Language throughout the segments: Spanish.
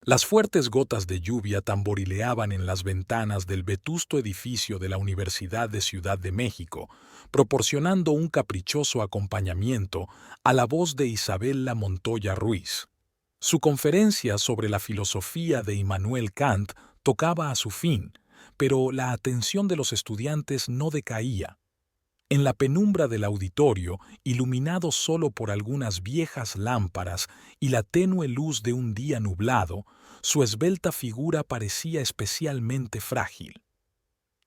Las fuertes gotas de lluvia tamborileaban en las ventanas del vetusto edificio de la Universidad de Ciudad de México, proporcionando un caprichoso acompañamiento a la voz de Isabela Montoya Ruiz. Su conferencia sobre la filosofía de Immanuel Kant tocaba a su fin, pero la atención de los estudiantes no decaía. En la penumbra del auditorio, iluminado solo por algunas viejas lámparas y la tenue luz de un día nublado, su esbelta figura parecía especialmente frágil.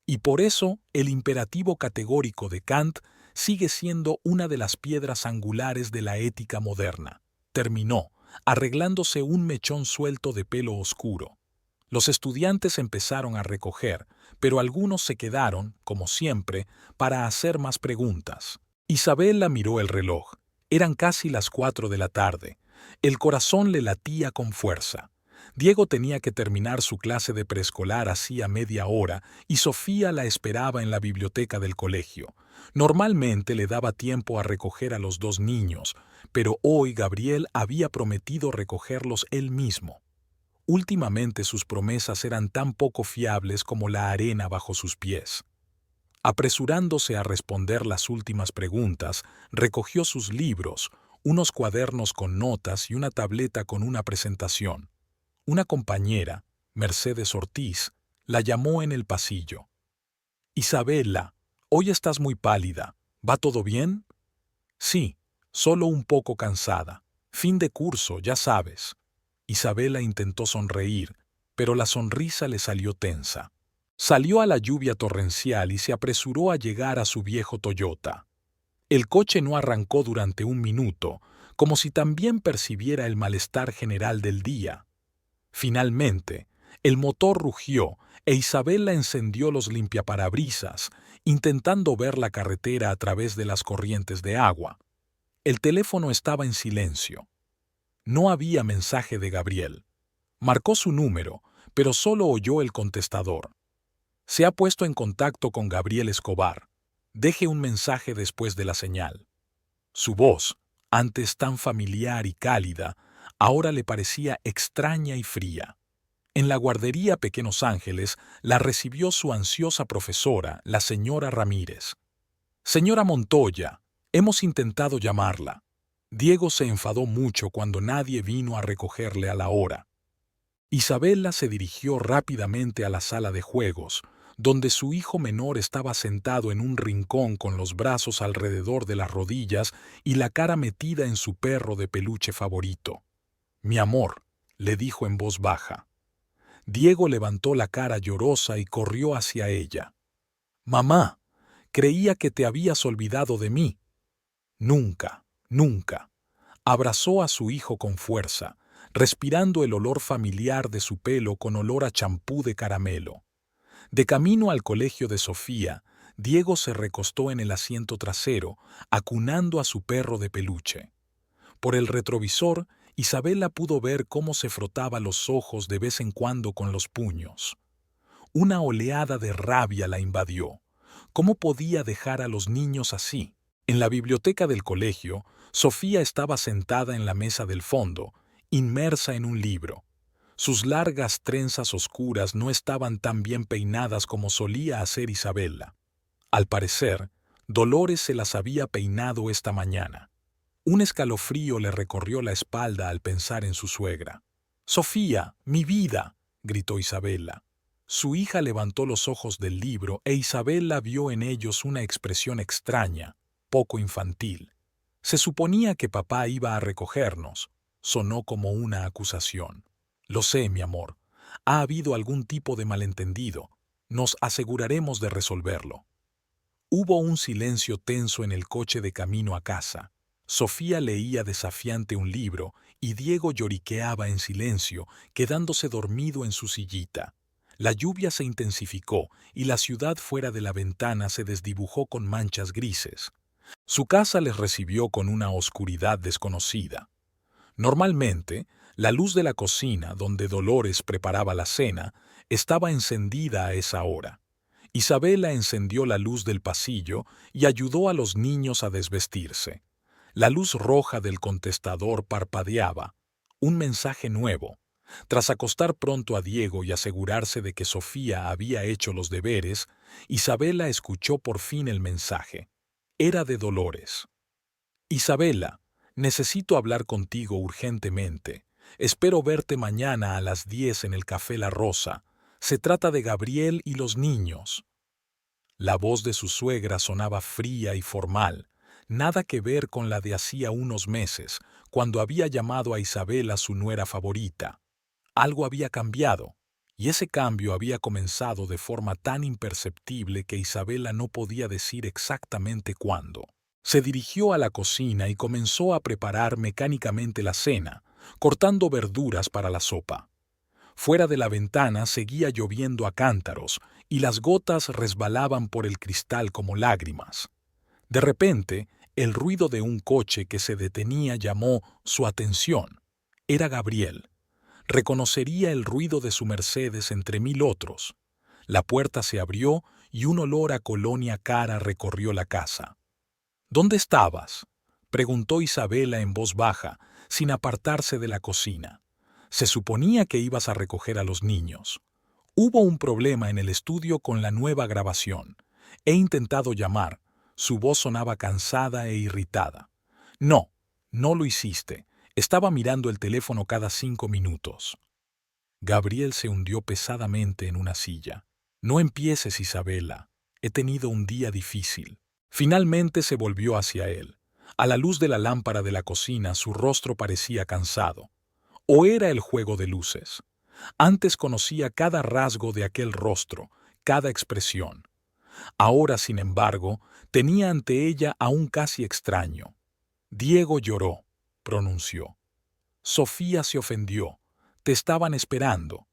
Y por eso el imperativo categórico de Kant sigue siendo una de las piedras angulares de la ética moderna. Terminó, arreglándose un mechón suelto de pelo oscuro. Los estudiantes empezaron a recoger, pero algunos se quedaron, como siempre, para hacer más preguntas. Isabela miró el reloj. Eran casi las 4 de la tarde. El corazón le latía con fuerza. Diego tenía que terminar su clase de preescolar hacía media hora y Sofía la esperaba en la biblioteca del colegio. Normalmente le daba tiempo a recoger a los dos niños, pero hoy Gabriel había prometido recogerlos él mismo. Últimamente sus promesas eran tan poco fiables como la arena bajo sus pies. Apresurándose a responder las últimas preguntas, recogió sus libros, unos cuadernos con notas y una tableta con una presentación. Una compañera, Mercedes Ortiz, la llamó en el pasillo. «Isabela, hoy estás muy pálida. ¿Va todo bien?» «Sí, solo un poco cansada. Fin de curso, ya sabes». Isabela intentó sonreír, pero la sonrisa le salió tensa. Salió a la lluvia torrencial y se apresuró a llegar a su viejo Toyota. El coche no arrancó durante un minuto, como si también percibiera el malestar general del día. Finalmente, el motor rugió e Isabela encendió los limpiaparabrisas, intentando ver la carretera a través de las corrientes de agua. El teléfono estaba en silencio. No había mensaje de Gabriel. Marcó su número, pero solo oyó el contestador. Se ha puesto en contacto con Gabriel Escobar. Deje un mensaje después de la señal. Su voz, antes tan familiar y cálida, ahora le parecía extraña y fría. En la guardería Pequeños Ángeles la recibió su ansiosa profesora, la señora Ramírez. «Señora Montoya, hemos intentado llamarla». Diego se enfadó mucho cuando nadie vino a recogerle a la hora. Isabela se dirigió rápidamente a la sala de juegos, donde su hijo menor estaba sentado en un rincón con los brazos alrededor de las rodillas y la cara metida en su perro de peluche favorito. «Mi amor», le dijo en voz baja. Diego levantó la cara llorosa y corrió hacia ella. «Mamá, creía que te habías olvidado de mí». «Nunca, nunca». Abrazó a su hijo con fuerza, respirando el olor familiar de su pelo con olor a champú de caramelo. De camino al colegio de Sofía, Diego se recostó en el asiento trasero, acunando a su perro de peluche. Por el retrovisor, Isabela pudo ver cómo se frotaba los ojos de vez en cuando con los puños. Una oleada de rabia la invadió. ¿Cómo podía dejar a los niños así? En la biblioteca del colegio, Sofía estaba sentada en la mesa del fondo, inmersa en un libro. Sus largas trenzas oscuras no estaban tan bien peinadas como solía hacer Isabela. Al parecer, Dolores se las había peinado esta mañana. Un escalofrío le recorrió la espalda al pensar en su suegra. «Sofía, mi vida», gritó Isabela. Su hija levantó los ojos del libro e Isabela vio en ellos una expresión extraña, poco infantil. «Se suponía que papá iba a recogernos», sonó como una acusación. «Lo sé, mi amor. Ha habido algún tipo de malentendido. Nos aseguraremos de resolverlo». Hubo un silencio tenso en el coche de camino a casa. Sofía leía desafiante un libro y Diego lloriqueaba en silencio, quedándose dormido en su sillita. La lluvia se intensificó y la ciudad fuera de la ventana se desdibujó con manchas grises. Su casa les recibió con una oscuridad desconocida. Normalmente, la luz de la cocina, donde Dolores preparaba la cena, estaba encendida a esa hora. Isabela encendió la luz del pasillo y ayudó a los niños a desvestirse. La luz roja del contestador parpadeaba. Un mensaje nuevo. Tras acostar pronto a Diego y asegurarse de que Sofía había hecho los deberes, Isabela escuchó por fin el mensaje. Era de Dolores. Isabela, necesito hablar contigo urgentemente. Espero verte mañana a las 10 en el Café La Rosa. Se trata de Gabriel y los niños. La voz de su suegra sonaba fría y formal, nada que ver con la de hacía unos meses, cuando había llamado a Isabela su nuera favorita. Algo había cambiado, y ese cambio había comenzado de forma tan imperceptible que Isabela no podía decir exactamente cuándo. Se dirigió a la cocina y comenzó a preparar mecánicamente la cena, cortando verduras para la sopa. Fuera de la ventana seguía lloviendo a cántaros y las gotas resbalaban por el cristal como lágrimas. De repente, el ruido de un coche que se detenía llamó su atención. Era Gabriel. Reconocería el ruido de su Mercedes entre mil otros. La puerta se abrió y un olor a colonia cara recorrió la casa. ¿Dónde estabas?, preguntó Isabela en voz baja, sin apartarse de la cocina. Se suponía que ibas a recoger a los niños. Hubo un problema en el estudio con la nueva grabación. He intentado llamar. Su voz sonaba cansada e irritada. No, no lo hiciste. Estaba mirando el teléfono cada 5 minutos. Gabriel se hundió pesadamente en una silla. No empieces, Isabela. He tenido un día difícil. Finalmente se volvió hacia él. A la luz de la lámpara de la cocina su rostro parecía cansado. ¿O era el juego de luces? Antes conocía cada rasgo de aquel rostro, cada expresión. Ahora, sin embargo, tenía ante ella a un casi extraño. Diego lloró, pronunció. Sofía se ofendió. Te estaban esperando.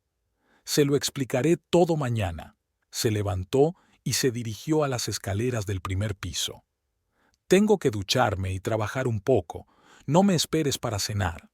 Se lo explicaré todo mañana. Se levantó y se dirigió a las escaleras del primer piso. Tengo que ducharme y trabajar un poco. No me esperes para cenar.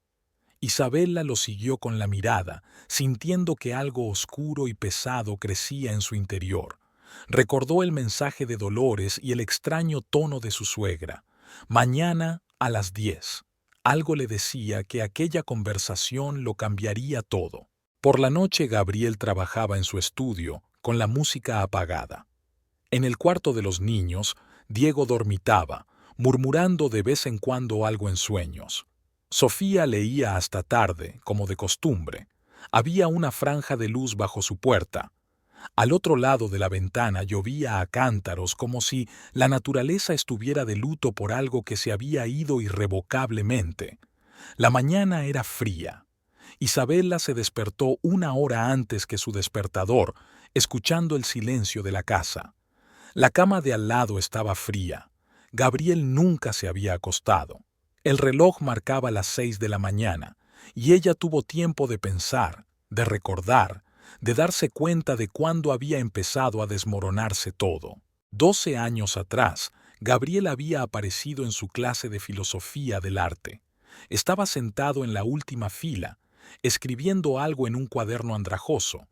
Isabela lo siguió con la mirada, sintiendo que algo oscuro y pesado crecía en su interior. Recordó el mensaje de Dolores y el extraño tono de su suegra. Mañana a las 10. Algo le decía que aquella conversación lo cambiaría todo. Por la noche Gabriel trabajaba en su estudio, con la música apagada. En el cuarto de los niños, Diego dormitaba, murmurando de vez en cuando algo en sueños. Sofía leía hasta tarde, como de costumbre. Había una franja de luz bajo su puerta. Al otro lado de la ventana llovía a cántaros como si la naturaleza estuviera de luto por algo que se había ido irrevocablemente. La mañana era fría. Isabela se despertó 1 hora antes que su despertador, escuchando el silencio de la casa. La cama de al lado estaba fría. Gabriel nunca se había acostado. El reloj marcaba las 6 de la mañana, y ella tuvo tiempo de pensar, de recordar, de darse cuenta de cuándo había empezado a desmoronarse todo. 12 años atrás, Gabriel había aparecido en su clase de filosofía del arte. Estaba sentado en la última fila, escribiendo algo en un cuaderno andrajoso.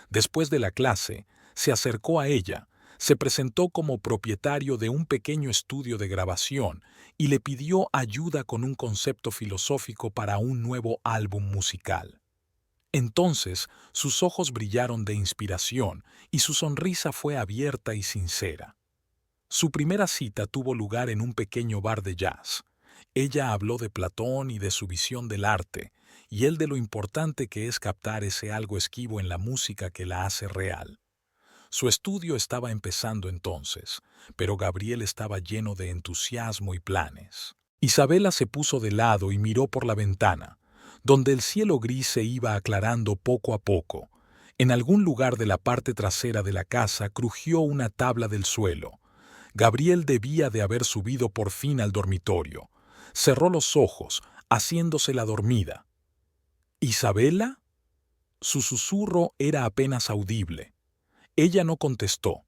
Después de la clase, se acercó a ella, se presentó como propietario de un pequeño estudio de grabación y le pidió ayuda con un concepto filosófico para un nuevo álbum musical. Entonces sus ojos brillaron de inspiración y su sonrisa fue abierta y sincera. Su primera cita tuvo lugar en un pequeño bar de jazz. Ella habló de Platón y de su visión del arte, y él de lo importante que es captar ese algo esquivo en la música que la hace real. Su estudio estaba empezando entonces, pero Gabriel estaba lleno de entusiasmo y planes. Isabela se puso de lado y miró por la ventana, donde el cielo gris se iba aclarando poco a poco. En algún lugar de la parte trasera de la casa crujió una tabla del suelo. Gabriel debía de haber subido por fin al dormitorio. Cerró los ojos, haciéndose la dormida. ¿Isabela? Su susurro era apenas audible. Ella no contestó.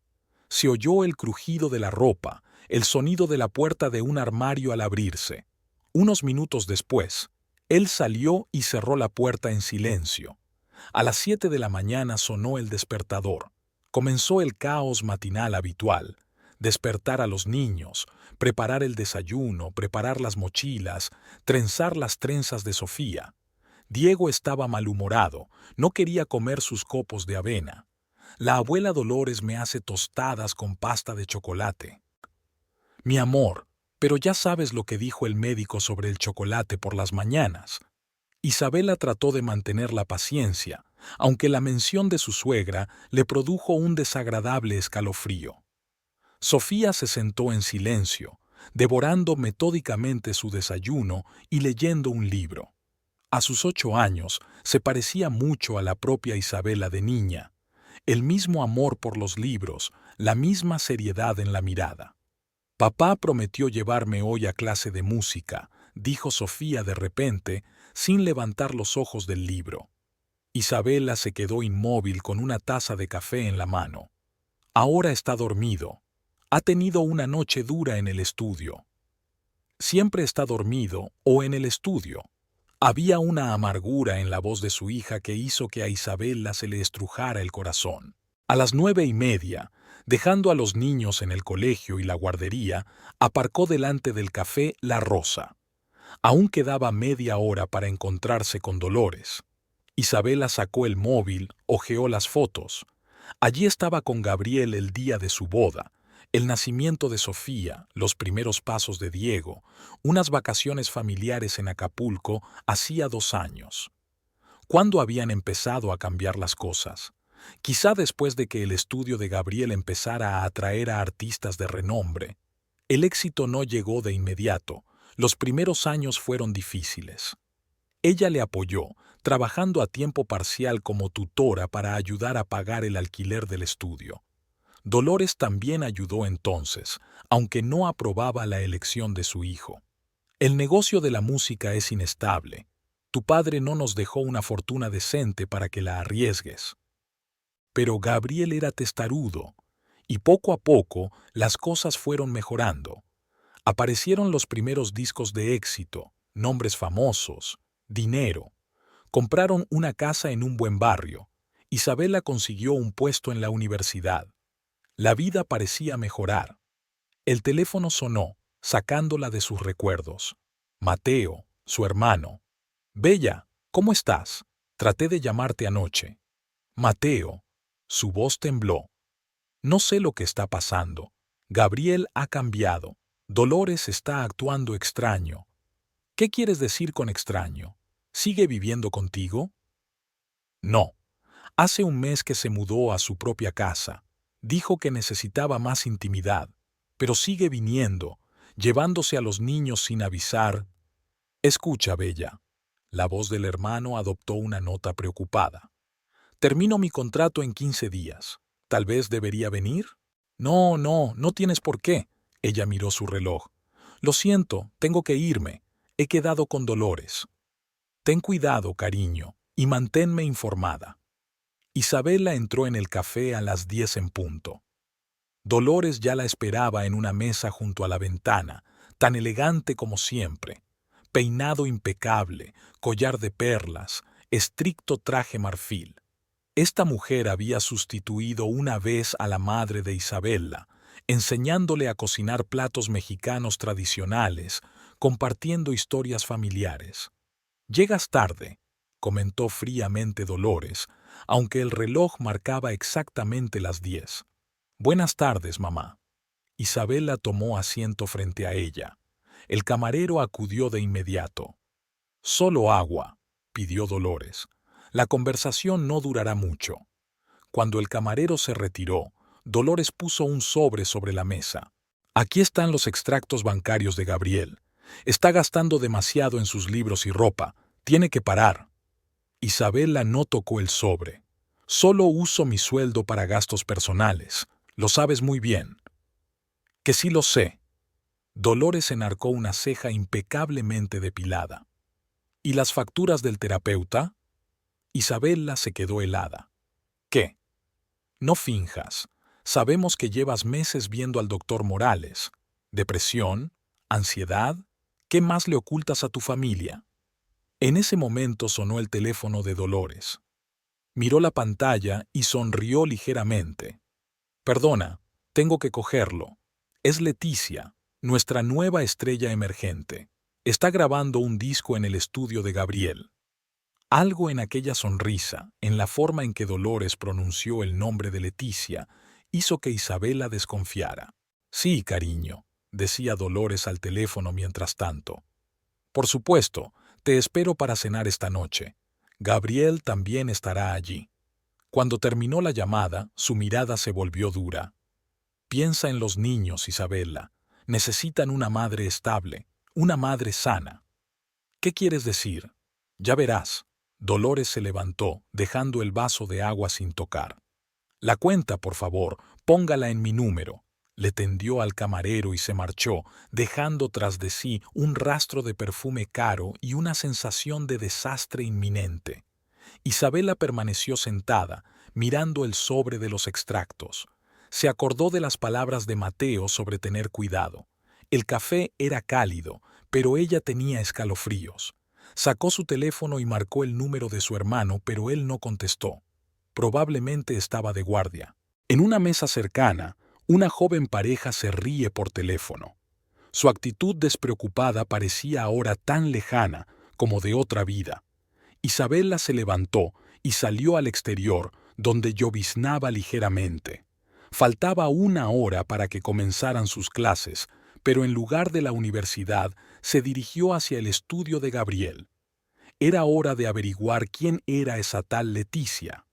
Se oyó el crujido de la ropa, el sonido de la puerta de un armario al abrirse. Unos minutos después, él salió y cerró la puerta en silencio. A las 7 de la mañana sonó el despertador. Comenzó el caos matinal habitual. Despertar a los niños, preparar el desayuno, preparar las mochilas, trenzar las trenzas de Sofía. Diego estaba malhumorado, no quería comer sus copos de avena. La abuela Dolores me hace tostadas con pasta de chocolate. Mi amor, pero ya sabes lo que dijo el médico sobre el chocolate por las mañanas. Isabela trató de mantener la paciencia, aunque la mención de su suegra le produjo un desagradable escalofrío. Sofía se sentó en silencio, devorando metódicamente su desayuno y leyendo un libro. A sus 8 años se parecía mucho a la propia Isabela de niña. El mismo amor por los libros, la misma seriedad en la mirada. Papá prometió llevarme hoy a clase de música, dijo Sofía de repente, sin levantar los ojos del libro. Isabela se quedó inmóvil con una taza de café en la mano. Ahora está dormido. Ha tenido una noche dura en el estudio. Siempre está dormido o en el estudio. Había una amargura en la voz de su hija que hizo que a Isabela se le estrujara el corazón. A las 9:30, dejando a los niños en el colegio y la guardería, aparcó delante del café La Rosa. Aún quedaba media hora para encontrarse con Dolores. Isabela sacó el móvil, hojeó las fotos. Allí estaba con Gabriel el día de su boda, el nacimiento de Sofía, los primeros pasos de Diego, unas vacaciones familiares en Acapulco hacía 2 años. ¿Cuándo habían empezado a cambiar las cosas? Quizá después de que el estudio de Gabriel empezara a atraer a artistas de renombre. El éxito no llegó de inmediato, los primeros años fueron difíciles. Ella le apoyó, trabajando a tiempo parcial como tutora para ayudar a pagar el alquiler del estudio. Dolores también ayudó entonces, aunque no aprobaba la elección de su hijo. El negocio de la música es inestable. Tu padre no nos dejó una fortuna decente para que la arriesgues. Pero Gabriel era testarudo, y poco a poco las cosas fueron mejorando. Aparecieron los primeros discos de éxito, nombres famosos, dinero. Compraron una casa en un buen barrio. Isabela consiguió un puesto en la universidad. La vida parecía mejorar. El teléfono sonó, sacándola de sus recuerdos. Mateo, su hermano. Bella, ¿cómo estás? Traté de llamarte anoche. Mateo. Su voz tembló. No sé lo que está pasando. Gabriel ha cambiado. Dolores está actuando extraño. ¿Qué quieres decir con extraño? ¿Sigue viviendo contigo? No. Hace un mes que se mudó a su propia casa. Dijo que necesitaba más intimidad, pero sigue viniendo, llevándose a los niños sin avisar. Escucha, Bella. La voz del hermano adoptó una nota preocupada. Termino mi contrato en 15 días. ¿Tal vez debería venir? No, no, no tienes por qué. Ella miró su reloj. Lo siento, tengo que irme. He quedado con Dolores. Ten cuidado, cariño, y manténme informada. Isabela entró en el café a las 10 en punto. Dolores ya la esperaba en una mesa junto a la ventana, tan elegante como siempre. Peinado impecable, collar de perlas, estricto traje marfil. Esta mujer había sustituido una vez a la madre de Isabela, enseñándole a cocinar platos mexicanos tradicionales, compartiendo historias familiares. «Llegas tarde», comentó fríamente Dolores, aunque el reloj marcaba exactamente las 10. «Buenas tardes, mamá». Isabela tomó asiento frente a ella. El camarero acudió de inmediato. «Solo agua», pidió Dolores. «La conversación no durará mucho». Cuando el camarero se retiró, Dolores puso un sobre la mesa. «Aquí están los extractos bancarios de Gabriel. Está gastando demasiado en sus libros y ropa. Tiene que parar». Isabela no tocó el sobre. «Solo uso mi sueldo para gastos personales. Lo sabes muy bien». «Que sí lo sé». Dolores enarcó una ceja impecablemente depilada. «¿Y las facturas del terapeuta?» Isabela se quedó helada. «¿Qué? No finjas. Sabemos que llevas meses viendo al doctor Morales. ¿Depresión? ¿Ansiedad? ¿Qué más le ocultas a tu familia?» En ese momento sonó el teléfono de Dolores. Miró la pantalla y sonrió ligeramente. «Perdona, tengo que cogerlo. Es Leticia, nuestra nueva estrella emergente. Está grabando un disco en el estudio de Gabriel». Algo en aquella sonrisa, en la forma en que Dolores pronunció el nombre de Leticia, hizo que Isabela desconfiara. Sí, cariño, decía Dolores al teléfono mientras tanto. Por supuesto, te espero para cenar esta noche. Gabriel también estará allí. Cuando terminó la llamada, su mirada se volvió dura. Piensa en los niños, Isabela. Necesitan una madre estable, una madre sana. ¿Qué quieres decir? Ya verás. Dolores se levantó, dejando el vaso de agua sin tocar. La cuenta, por favor, póngala en mi número. Le tendió al camarero y se marchó, dejando tras de sí un rastro de perfume caro y una sensación de desastre inminente. Isabela permaneció sentada, mirando el sobre de los extractos. Se acordó de las palabras de Mateo sobre tener cuidado. El café era cálido, pero ella tenía escalofríos. Sacó su teléfono y marcó el número de su hermano, pero él no contestó. Probablemente estaba de guardia. En una mesa cercana, una joven pareja se ríe por teléfono. Su actitud despreocupada parecía ahora tan lejana como de otra vida. Isabela se levantó y salió al exterior, donde lloviznaba ligeramente. Faltaba una hora para que comenzaran sus clases, pero en lugar de la universidad se dirigió hacia el estudio de Gabriel. Era hora de averiguar quién era esa tal Leticia.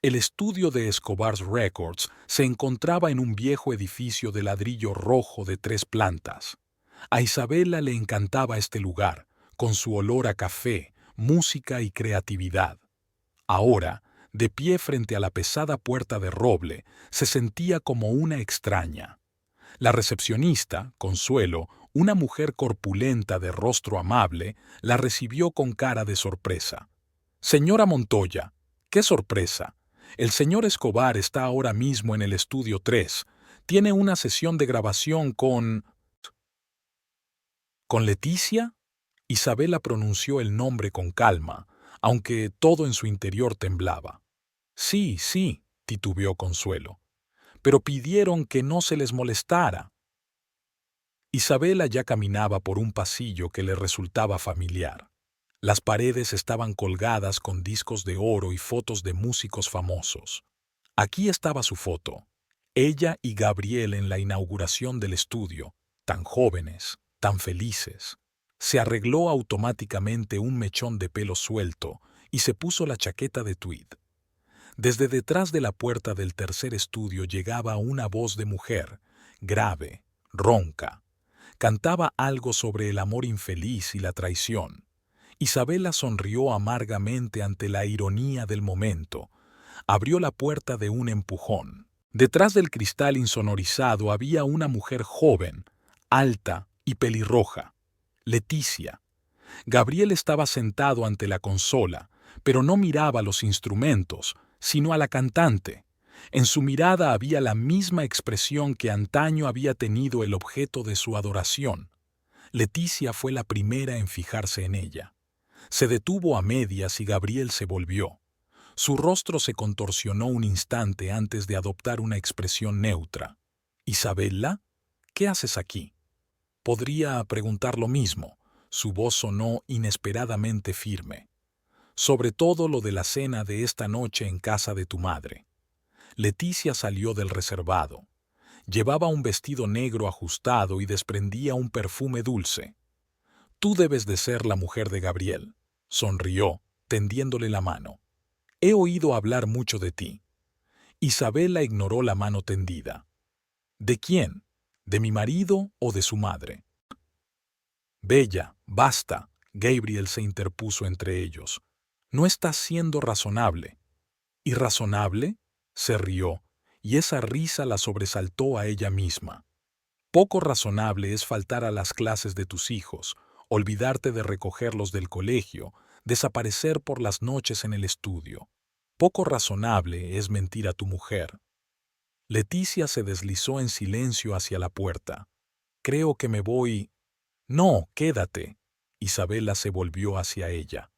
El estudio de Escobar's Records se encontraba en un viejo edificio de ladrillo rojo de 3 plantas. A Isabela le encantaba este lugar, con su olor a café, música y creatividad. Ahora, de pie frente a la pesada puerta de roble, se sentía como una extraña. La recepcionista, Consuelo, una mujer corpulenta de rostro amable, la recibió con cara de sorpresa. «Señora Montoya, qué sorpresa. El señor Escobar está ahora mismo en el estudio 3. Tiene una sesión de grabación con... ¿Con Leticia?» Isabela pronunció el nombre con calma, aunque todo en su interior temblaba. «Sí, sí», titubeó Consuelo, «pero pidieron que no se les molestara». Isabela ya caminaba por un pasillo que le resultaba familiar. Las paredes estaban colgadas con discos de oro y fotos de músicos famosos. Aquí estaba su foto. Ella y Gabriel en la inauguración del estudio, tan jóvenes, tan felices. Se arregló automáticamente un mechón de pelo suelto y se puso la chaqueta de tweed. Desde detrás de la puerta del tercer estudio llegaba una voz de mujer, grave, ronca. Cantaba algo sobre el amor infeliz y la traición. Isabela sonrió amargamente ante la ironía del momento. Abrió la puerta de un empujón. Detrás del cristal insonorizado había una mujer joven, alta y pelirroja. Leticia. Gabriel estaba sentado ante la consola, pero no miraba los instrumentos, sino a la cantante. En su mirada había la misma expresión que antaño había tenido el objeto de su adoración. Leticia fue la primera en fijarse en ella. Se detuvo a medias y Gabriel se volvió. Su rostro se contorsionó un instante antes de adoptar una expresión neutra. «¿Isabela? ¿Qué haces aquí?» Podría preguntar lo mismo. Su voz sonó inesperadamente firme. «Sobre todo lo de la cena de esta noche en casa de tu madre». Leticia salió del reservado. Llevaba un vestido negro ajustado y desprendía un perfume dulce. «Tú debes de ser la mujer de Gabriel», sonrió, tendiéndole la mano. «He oído hablar mucho de ti». Isabela ignoró la mano tendida. «¿De quién? ¿De mi marido o de su madre?» «Bella, basta», Gabriel se interpuso entre ellos. «No estás siendo razonable». «¿Irrazonable?», se rió, y esa risa la sobresaltó a ella misma. «Poco razonable es faltar a las clases de tus hijos, olvidarte de recogerlos del colegio, desaparecer por las noches en el estudio. Poco razonable es mentir a tu mujer». Leticia se deslizó en silencio hacia la puerta. «Creo que me voy». «No, quédate». Isabela se volvió hacia ella.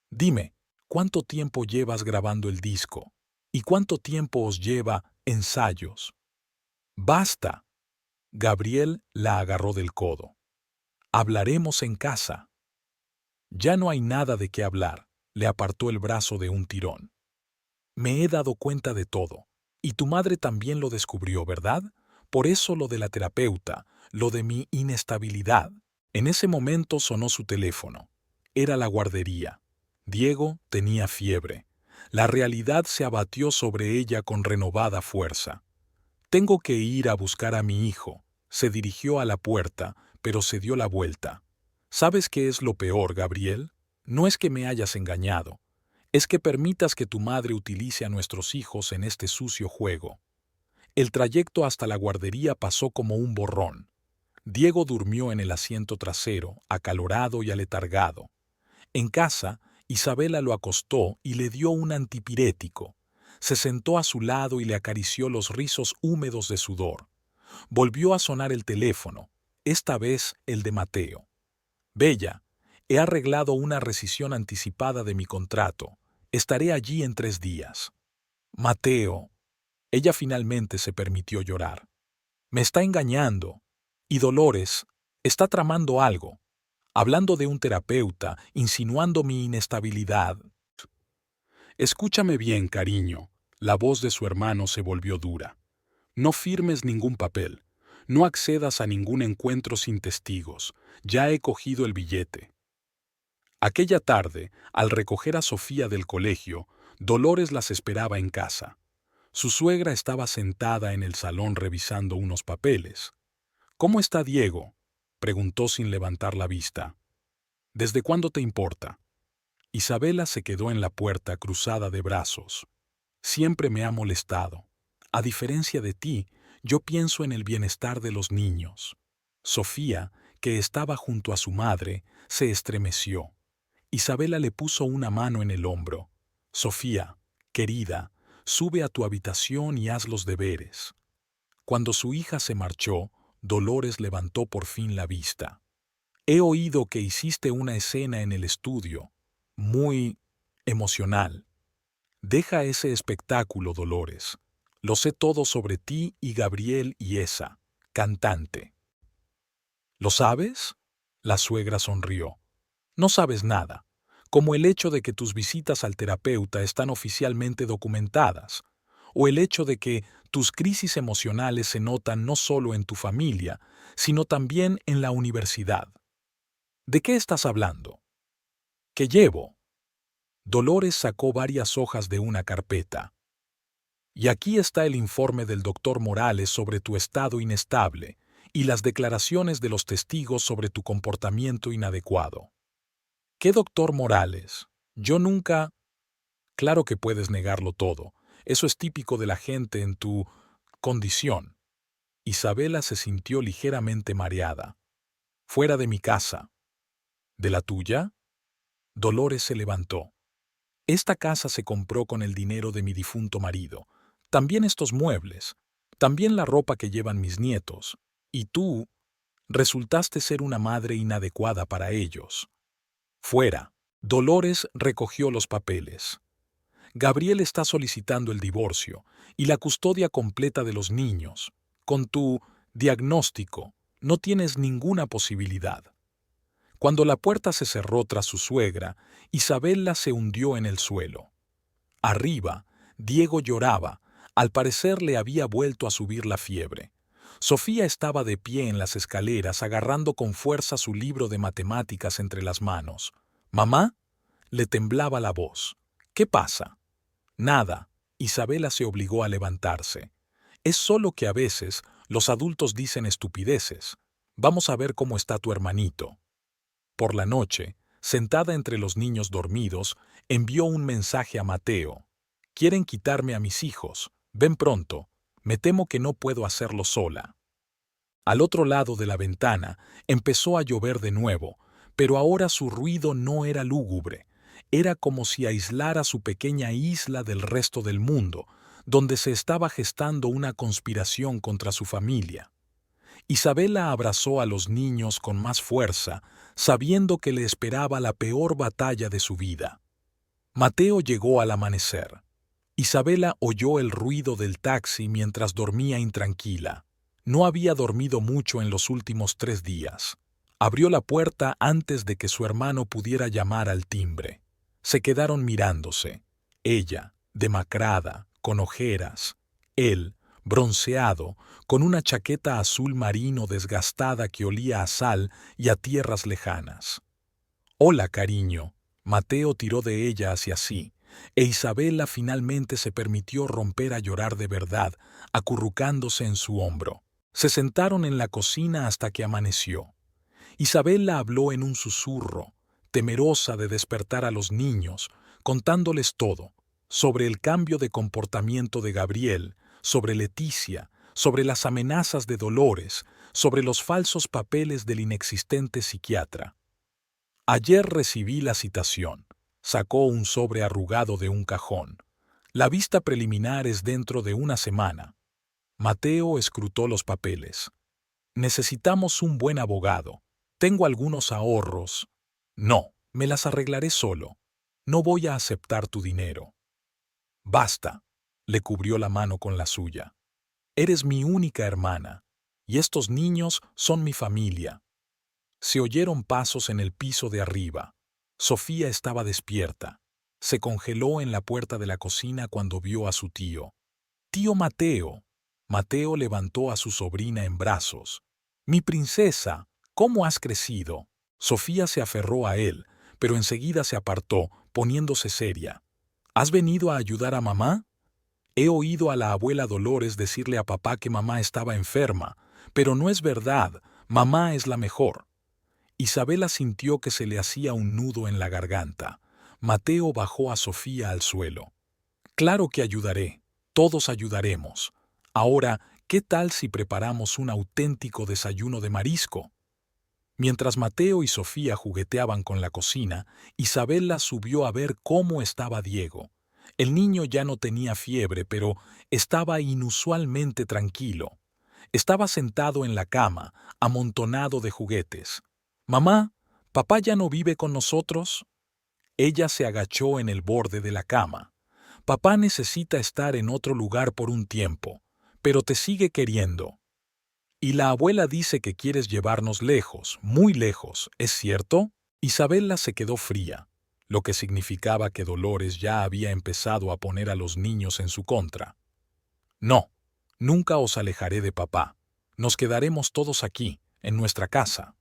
«Dime, ¿cuánto tiempo llevas grabando el disco? ¿Y cuánto tiempo os lleva ensayos?» «Basta». Gabriel la agarró del codo. «Hablaremos en casa». «Ya no hay nada de qué hablar. le apartó el brazo de un tirón. Me he dado cuenta de todo. Y tu madre también lo descubrió, ¿verdad? Por eso lo de la terapeuta, lo de mi inestabilidad. En ese momento sonó su teléfono. Era la guardería. Diego tenía fiebre. La realidad se abatió sobre ella con renovada fuerza. Tengo que ir a buscar a mi hijo. Se dirigió a la puerta, pero se dio la vuelta. ¿Sabes qué es lo peor, Gabriel? No es que me hayas engañado. Es que permitas que tu madre utilice a nuestros hijos en este sucio juego. El trayecto hasta la guardería pasó como un borrón. Diego durmió en el asiento trasero, acalorado y aletargado. En casa, Isabela lo acostó y le dio un antipirético. Se sentó a su lado y le acarició los rizos húmedos de sudor. Volvió a sonar el teléfono, esta vez el de Mateo. Bella, he arreglado una rescisión anticipada de mi contrato. Estaré allí en 3 días. Mateo. Ella finalmente se permitió llorar. Me está engañando. Y Dolores está tramando algo, hablando de un terapeuta, insinuando mi inestabilidad. Escúchame bien, cariño. La voz de su hermano se volvió dura. No firmes ningún papel. No accedas a ningún encuentro sin testigos. Ya he cogido el billete. Aquella tarde, al recoger a Sofía del colegio, Dolores las esperaba en casa. Su suegra estaba sentada en el salón revisando unos papeles. ¿Cómo está Diego?, preguntó sin levantar la vista. ¿Desde cuándo te importa? Isabela se quedó en la puerta cruzada de brazos. Siempre me ha molestado. A diferencia de ti, yo pienso en el bienestar de los niños. Sofía, que estaba junto a su madre, se estremeció. Isabela le puso una mano en el hombro. Sofía, querida, sube a tu habitación y haz los deberes. Cuando su hija se marchó, Dolores levantó por fin la vista. He oído que hiciste una escena en el estudio, muy emocional. Deja ese espectáculo, Dolores. Lo sé todo sobre ti y Gabriel y esa cantante. ¿Lo sabes? La suegra sonrió. No sabes nada, como el hecho de que tus visitas al terapeuta están oficialmente documentadas, o el hecho de que tus crisis emocionales se notan no solo en tu familia, sino también en la universidad. ¿De qué estás hablando? ¿Qué llevo? Dolores sacó varias hojas de una carpeta. Y aquí está el informe del doctor Morales sobre tu estado inestable y las declaraciones de los testigos sobre tu comportamiento inadecuado. ¿Qué doctor Morales? Yo nunca... Claro que puedes negarlo todo. Eso es típico de la gente en tu condición. Isabela se sintió ligeramente mareada. Fuera de mi casa. ¿De la tuya? Dolores se levantó. Esta casa se compró con el dinero de mi difunto marido. También estos muebles. También la ropa que llevan mis nietos. Y tú resultaste ser una madre inadecuada para ellos. Fuera. Dolores recogió los papeles. Gabriel está solicitando el divorcio y la custodia completa de los niños. Con tu diagnóstico, no tienes ninguna posibilidad. Cuando la puerta se cerró tras su suegra, Isabela se hundió en el suelo. Arriba, Diego lloraba. Al parecer le había vuelto a subir la fiebre. Sofía estaba de pie en las escaleras agarrando con fuerza su libro de matemáticas entre las manos. «¿Mamá?», le temblaba la voz. «¿Qué pasa?». Nada. Isabela se obligó a levantarse. Es solo que a veces los adultos dicen estupideces. Vamos a ver cómo está tu hermanito. Por la noche, sentada entre los niños dormidos, envió un mensaje a Mateo. Quieren quitarme a mis hijos. Ven pronto. Me temo que no puedo hacerlo sola. Al otro lado de la ventana empezó a llover de nuevo, pero ahora su ruido no era lúgubre. Era como si aislara su pequeña isla del resto del mundo, donde se estaba gestando una conspiración contra su familia. Isabela abrazó a los niños con más fuerza, sabiendo que le esperaba la peor batalla de su vida. Mateo llegó al amanecer. Isabela oyó el ruido del taxi mientras dormía intranquila. No había dormido mucho en los últimos 3 días. Abrió la puerta antes de que su hermano pudiera llamar al timbre. Se quedaron mirándose. Ella, demacrada, con ojeras. Él, bronceado, con una chaqueta azul marino desgastada que olía a sal y a tierras lejanas. «Hola, cariño». Mateo tiró de ella hacia sí, e Isabela finalmente se permitió romper a llorar de verdad, acurrucándose en su hombro. Se sentaron en la cocina hasta que amaneció. Isabela habló en un susurro, temerosa de despertar a los niños, contándoles todo, sobre el cambio de comportamiento de Gabriel, sobre Leticia, sobre las amenazas de Dolores, sobre los falsos papeles del inexistente psiquiatra. Ayer recibí la citación. Sacó un sobre arrugado de un cajón. La vista preliminar es dentro de una semana. Mateo escrutó los papeles. Necesitamos un buen abogado. Tengo algunos ahorros. No, me las arreglaré solo. No voy a aceptar tu dinero. Basta. Le cubrió la mano con la suya. Eres mi única hermana, y estos niños son mi familia. Se oyeron pasos en el piso de arriba. Sofía estaba despierta. Se congeló en la puerta de la cocina cuando vio a su tío. «Tío Mateo». Mateo levantó a su sobrina en brazos. «Mi princesa, ¿cómo has crecido?» Sofía se aferró a él, pero enseguida se apartó, poniéndose seria. «¿Has venido a ayudar a mamá?» «He oído a la abuela Dolores decirle a papá que mamá estaba enferma, pero no es verdad, mamá es la mejor». Isabela sintió que se le hacía un nudo en la garganta. Mateo bajó a Sofía al suelo. «Claro que ayudaré, todos ayudaremos. Ahora, ¿qué tal si preparamos un auténtico desayuno de marisco?» Mientras Mateo y Sofía jugueteaban con la cocina, Isabela subió a ver cómo estaba Diego. El niño ya no tenía fiebre, pero estaba inusualmente tranquilo. Estaba sentado en la cama, amontonado de juguetes. «Mamá, ¿papá ya no vive con nosotros?» Ella se agachó en el borde de la cama. «Papá necesita estar en otro lugar por un tiempo, pero te sigue queriendo. Y la abuela dice que quieres llevarnos lejos, muy lejos, ¿es cierto?» Isabela se quedó fría, lo que significaba que Dolores ya había empezado a poner a los niños en su contra. «No, nunca os alejaré de papá. Nos quedaremos todos aquí, en nuestra casa».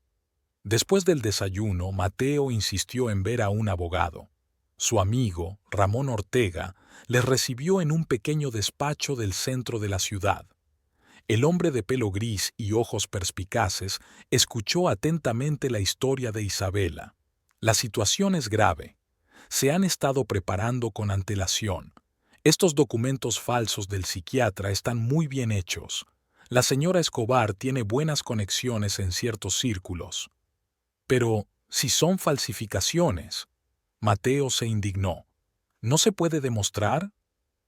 Después del desayuno, Mateo insistió en ver a un abogado. Su amigo, Ramón Ortega, les recibió en un pequeño despacho del centro de la ciudad. El hombre de pelo gris y ojos perspicaces escuchó atentamente la historia de Isabela. «La situación es grave. Se han estado preparando con antelación. Estos documentos falsos del psiquiatra están muy bien hechos. La señora Escobar tiene buenas conexiones en ciertos círculos». «Pero, si son falsificaciones», Mateo se indignó. «¿No se puede demostrar?»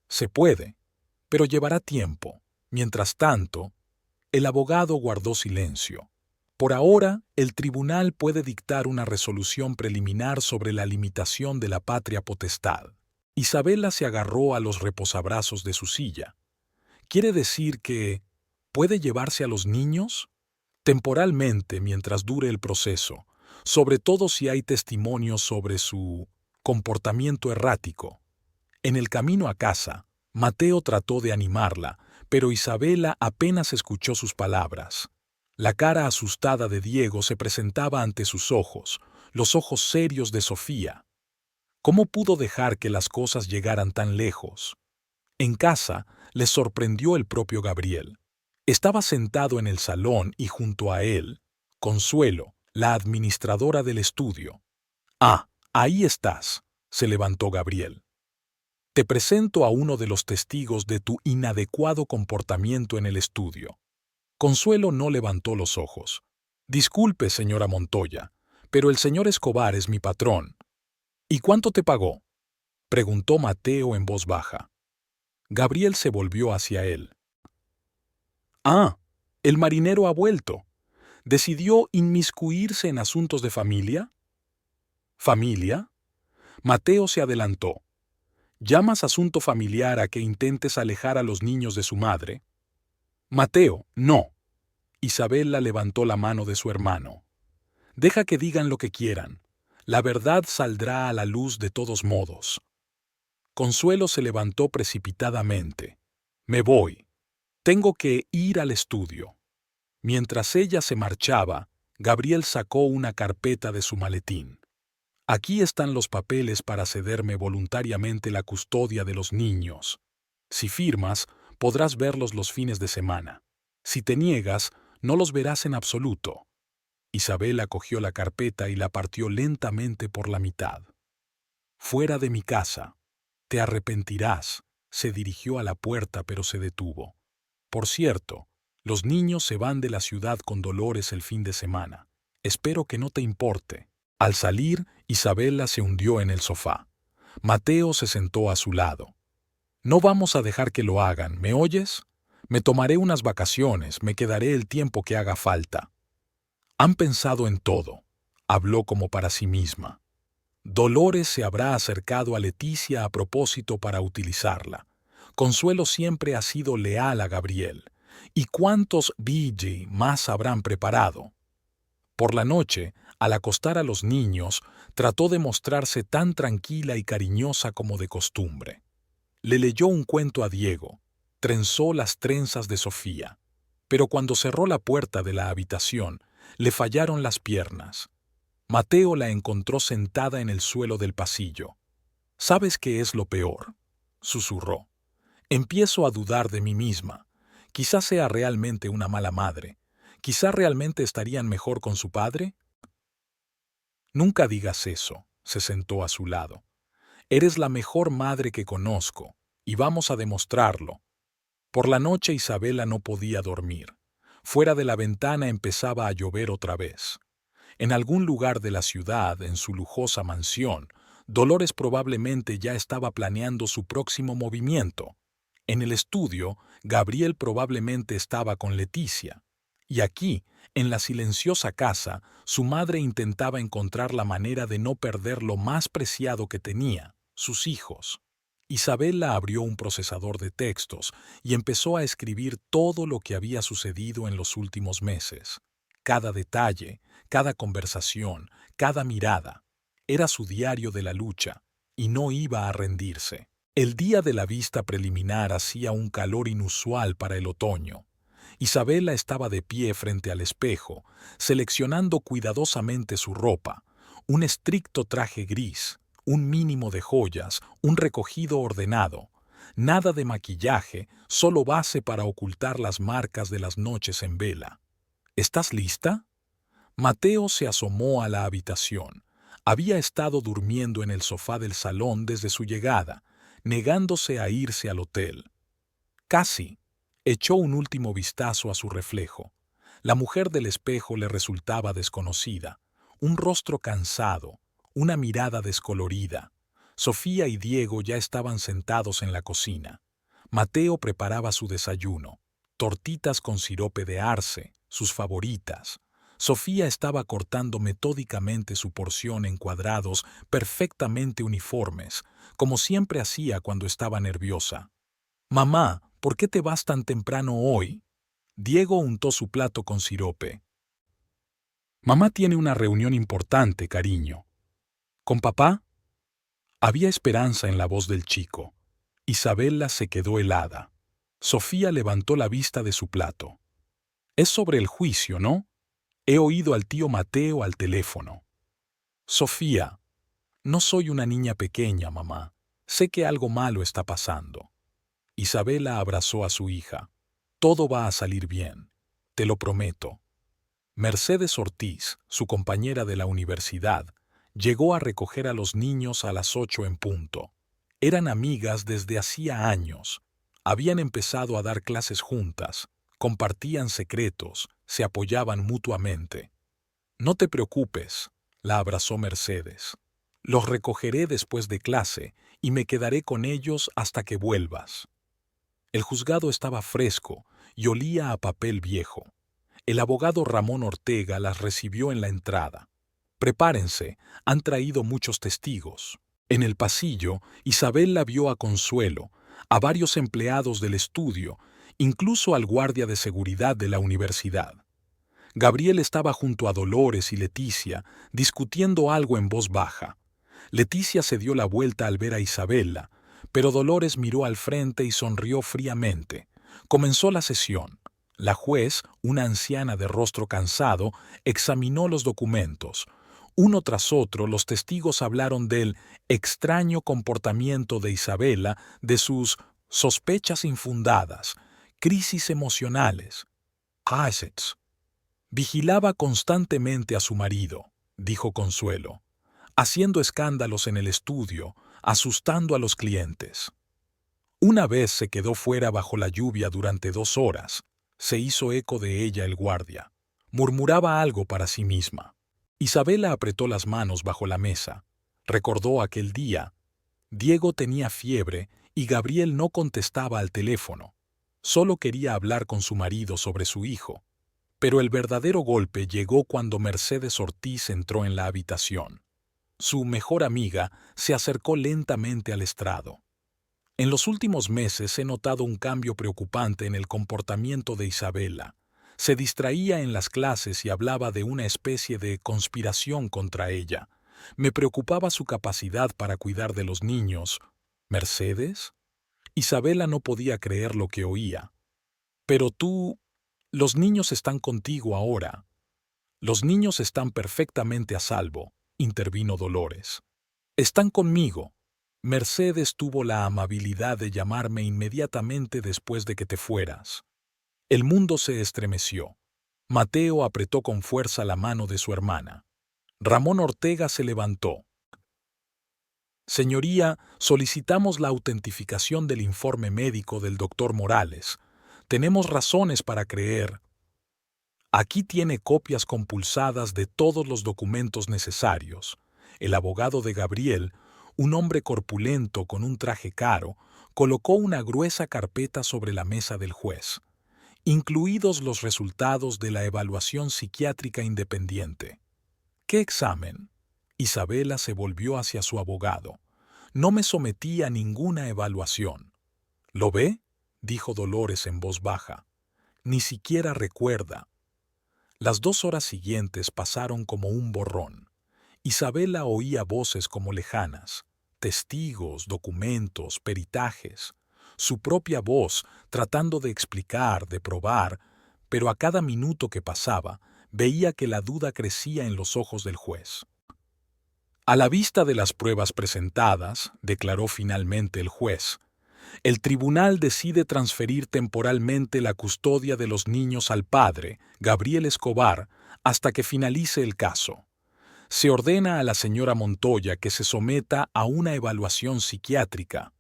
«Se puede, pero llevará tiempo. Mientras tanto», el abogado guardó silencio. «Por ahora, el tribunal puede dictar una resolución preliminar sobre la limitación de la patria potestad». Isabela se agarró a los reposabrazos de su silla. «¿Quiere decir que puede llevarse a los niños?» «Temporalmente, mientras dure el proceso, sobre todo si hay testimonios sobre su comportamiento errático». En el camino a casa, Mateo trató de animarla, pero Isabela apenas escuchó sus palabras. La cara asustada de Diego se presentaba ante sus ojos, los ojos serios de Sofía. ¿Cómo pudo dejar que las cosas llegaran tan lejos? En casa, les sorprendió el propio Gabriel. Estaba sentado en el salón y junto a él, Consuelo, la administradora del estudio. «Ah, ahí estás», se levantó Gabriel. «Te presento a uno de los testigos de tu inadecuado comportamiento en el estudio». Consuelo no levantó los ojos. «Disculpe, señora Montoya, pero el señor Escobar es mi patrón». «¿Y cuánto te pagó?», preguntó Mateo en voz baja. Gabriel se volvió hacia él. «Ah, el marinero ha vuelto. ¿Decidió inmiscuirse en asuntos de familia?» «¿Familia?». Mateo se adelantó. «¿Llamas asunto familiar a que intentes alejar a los niños de su madre?» «Mateo, no». Isabela levantó la mano de su hermano. «Deja que digan lo que quieran. La verdad saldrá a la luz de todos modos. Consuelo se levantó precipitadamente. Me voy. Tengo que ir al estudio. Mientras ella se marchaba, Gabriel sacó una carpeta de su maletín. Aquí están los papeles para cederme voluntariamente la custodia de los niños. Si firmas, podrás verlos los fines de semana. Si te niegas, no los verás en absoluto. Isabela cogió la carpeta y la partió lentamente por la mitad. Fuera de mi casa. Te arrepentirás. Se dirigió a la puerta, pero se detuvo. Por cierto, los niños se van de la ciudad con Dolores el fin de semana. Espero que no te importe. Al salir, Isabela se hundió en el sofá. Mateo se sentó a su lado. No vamos a dejar que lo hagan, ¿me oyes? Me tomaré unas vacaciones, me quedaré el tiempo que haga falta. Han pensado en todo. Habló como para sí misma. Dolores se habrá acercado a Leticia a propósito para utilizarla. Consuelo siempre ha sido leal a Gabriel. ¿Y cuántos BJ más habrán preparado? Por la noche, al acostar a los niños, trató de mostrarse tan tranquila y cariñosa como de costumbre. Le leyó un cuento a Diego, trenzó las trenzas de Sofía, pero cuando cerró la puerta de la habitación, le fallaron las piernas. Mateo la encontró sentada en el suelo del pasillo. ¿Sabes qué es lo peor?, susurró. Empiezo a dudar de mí misma. Quizás sea realmente una mala madre. Quizá realmente estarían mejor con su padre. Nunca digas eso, se sentó a su lado. Eres la mejor madre que conozco, y vamos a demostrarlo. Por la noche Isabela no podía dormir. Fuera de la ventana empezaba a llover otra vez. En algún lugar de la ciudad, en su lujosa mansión, Dolores probablemente ya estaba planeando su próximo movimiento. En el estudio, Gabriel probablemente estaba con Leticia. Y aquí, en la silenciosa casa, su madre intentaba encontrar la manera de no perder lo más preciado que tenía, sus hijos. Isabela abrió un procesador de textos y empezó a escribir todo lo que había sucedido en los últimos meses. Cada detalle, cada conversación, cada mirada. Era su diario de la lucha, y no iba a rendirse. El día de la vista preliminar hacía un calor inusual para el otoño. Isabela estaba de pie frente al espejo, seleccionando cuidadosamente su ropa, un estricto traje gris, un mínimo de joyas, un recogido ordenado. Nada de maquillaje, solo base para ocultar las marcas de las noches en vela. ¿Estás lista? Mateo se asomó a la habitación. Había estado durmiendo en el sofá del salón desde su llegada, negándose a irse al hotel. Casi. Echó un último vistazo a su reflejo. La mujer del espejo le resultaba desconocida. Un rostro cansado, una mirada descolorida. Sofía y Diego ya estaban sentados en la cocina. Mateo preparaba su desayuno. Tortitas con sirope de arce, sus favoritas. Sofía estaba cortando metódicamente su porción en cuadrados perfectamente uniformes, como siempre hacía cuando estaba nerviosa. «Mamá, ¿por qué te vas tan temprano hoy?» Diego untó su plato con sirope. «Mamá tiene una reunión importante, cariño». ¿Con papá? Había esperanza en la voz del chico. Isabela se quedó helada. Sofía levantó la vista de su plato. «Es sobre el juicio, ¿no? He oído al tío Mateo al teléfono». «Sofía, no soy una niña pequeña, mamá. Sé que algo malo está pasando». Isabela abrazó a su hija. «Todo va a salir bien. Te lo prometo». Mercedes Ortiz, su compañera de la universidad, llegó a recoger a los niños a las 8 en punto. Eran amigas desde hacía años. Habían empezado a dar clases juntas, compartían secretos, se apoyaban mutuamente. «No te preocupes», la abrazó Mercedes. «Los recogeré después de clase y me quedaré con ellos hasta que vuelvas». El juzgado estaba fresco y olía a papel viejo. El abogado Ramón Ortega las recibió en la entrada. «Prepárense, han traído muchos testigos». En el pasillo, Isabel la vio a Consuelo, a varios empleados del estudio, incluso al guardia de seguridad de la universidad. Gabriel estaba junto a Dolores y Leticia, discutiendo algo en voz baja. Leticia se dio la vuelta al ver a Isabela, pero Dolores miró al frente y sonrió fríamente. Comenzó la sesión. La juez, una anciana de rostro cansado, examinó los documentos. Uno tras otro, los testigos hablaron del extraño comportamiento de Isabela, de sus sospechas infundadas, crisis emocionales. Assets. Vigilaba constantemente a su marido, dijo Consuelo, haciendo escándalos en el estudio, asustando a los clientes. Una vez se quedó fuera bajo la lluvia durante 2 horas. Se hizo eco de ella el guardia. Murmuraba algo para sí misma. Isabela apretó las manos bajo la mesa. Recordó aquel día. Diego tenía fiebre y Gabriel no contestaba al teléfono. Solo quería hablar con su marido sobre su hijo. Pero el verdadero golpe llegó cuando Mercedes Ortiz entró en la habitación. Su mejor amiga se acercó lentamente al estrado. En los últimos meses he notado un cambio preocupante en el comportamiento de Isabela. Se distraía en las clases y hablaba de una especie de conspiración contra ella. Me preocupaba su capacidad para cuidar de los niños. ¿Mercedes? Isabela no podía creer lo que oía. Pero tú... Los niños están contigo ahora. Los niños están perfectamente a salvo, intervino Dolores. Están conmigo. Mercedes tuvo la amabilidad de llamarme inmediatamente después de que te fueras. El mundo se estremeció. Mateo apretó con fuerza la mano de su hermana. Ramón Ortega se levantó. Señoría, solicitamos la autentificación del informe médico del doctor Morales. Tenemos razones para creer. Aquí tiene copias compulsadas de todos los documentos necesarios. El abogado de Gabriel, un hombre corpulento con un traje caro, colocó una gruesa carpeta sobre la mesa del juez, incluidos los resultados de la evaluación psiquiátrica independiente. ¿Qué examen? Isabela se volvió hacia su abogado. No me sometí a ninguna evaluación. ¿Lo ve? Dijo Dolores en voz baja. Ni siquiera recuerda. Las 2 horas siguientes pasaron como un borrón. Isabela oía voces como lejanas, testigos, documentos, peritajes, su propia voz tratando de explicar, de probar, pero a cada minuto que pasaba veía que la duda crecía en los ojos del juez. A la vista de las pruebas presentadas, declaró finalmente el juez, el tribunal decide transferir temporalmente la custodia de los niños al padre, Gabriel Escobar, hasta que finalice el caso. Se ordena a la señora Montoya que se someta a una evaluación psiquiátrica.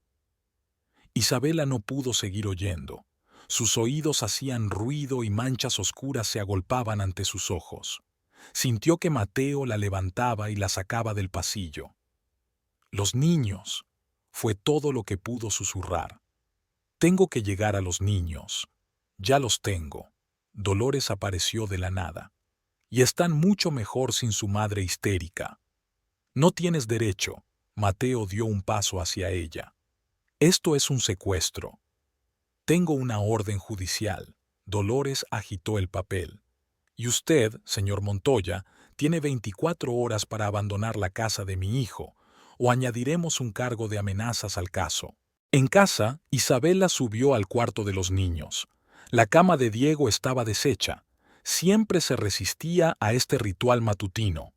Isabela no pudo seguir oyendo. Sus oídos hacían ruido y manchas oscuras se agolpaban ante sus ojos. Sintió que Mateo la levantaba y la sacaba del pasillo. Los niños, fue todo lo que pudo susurrar. Tengo que llegar a los niños. Ya los tengo. Dolores apareció de la nada. Y están mucho mejor sin su madre histérica. No tienes derecho. Mateo dio un paso hacia ella. Esto es un secuestro. Tengo una orden judicial. Dolores agitó el papel. Y usted, señor Montoya, tiene 24 horas para abandonar la casa de mi hijo, o añadiremos un cargo de amenazas al caso. En casa, Isabela subió al cuarto de los niños. La cama de Diego estaba deshecha. Siempre se resistía a este ritual matutino.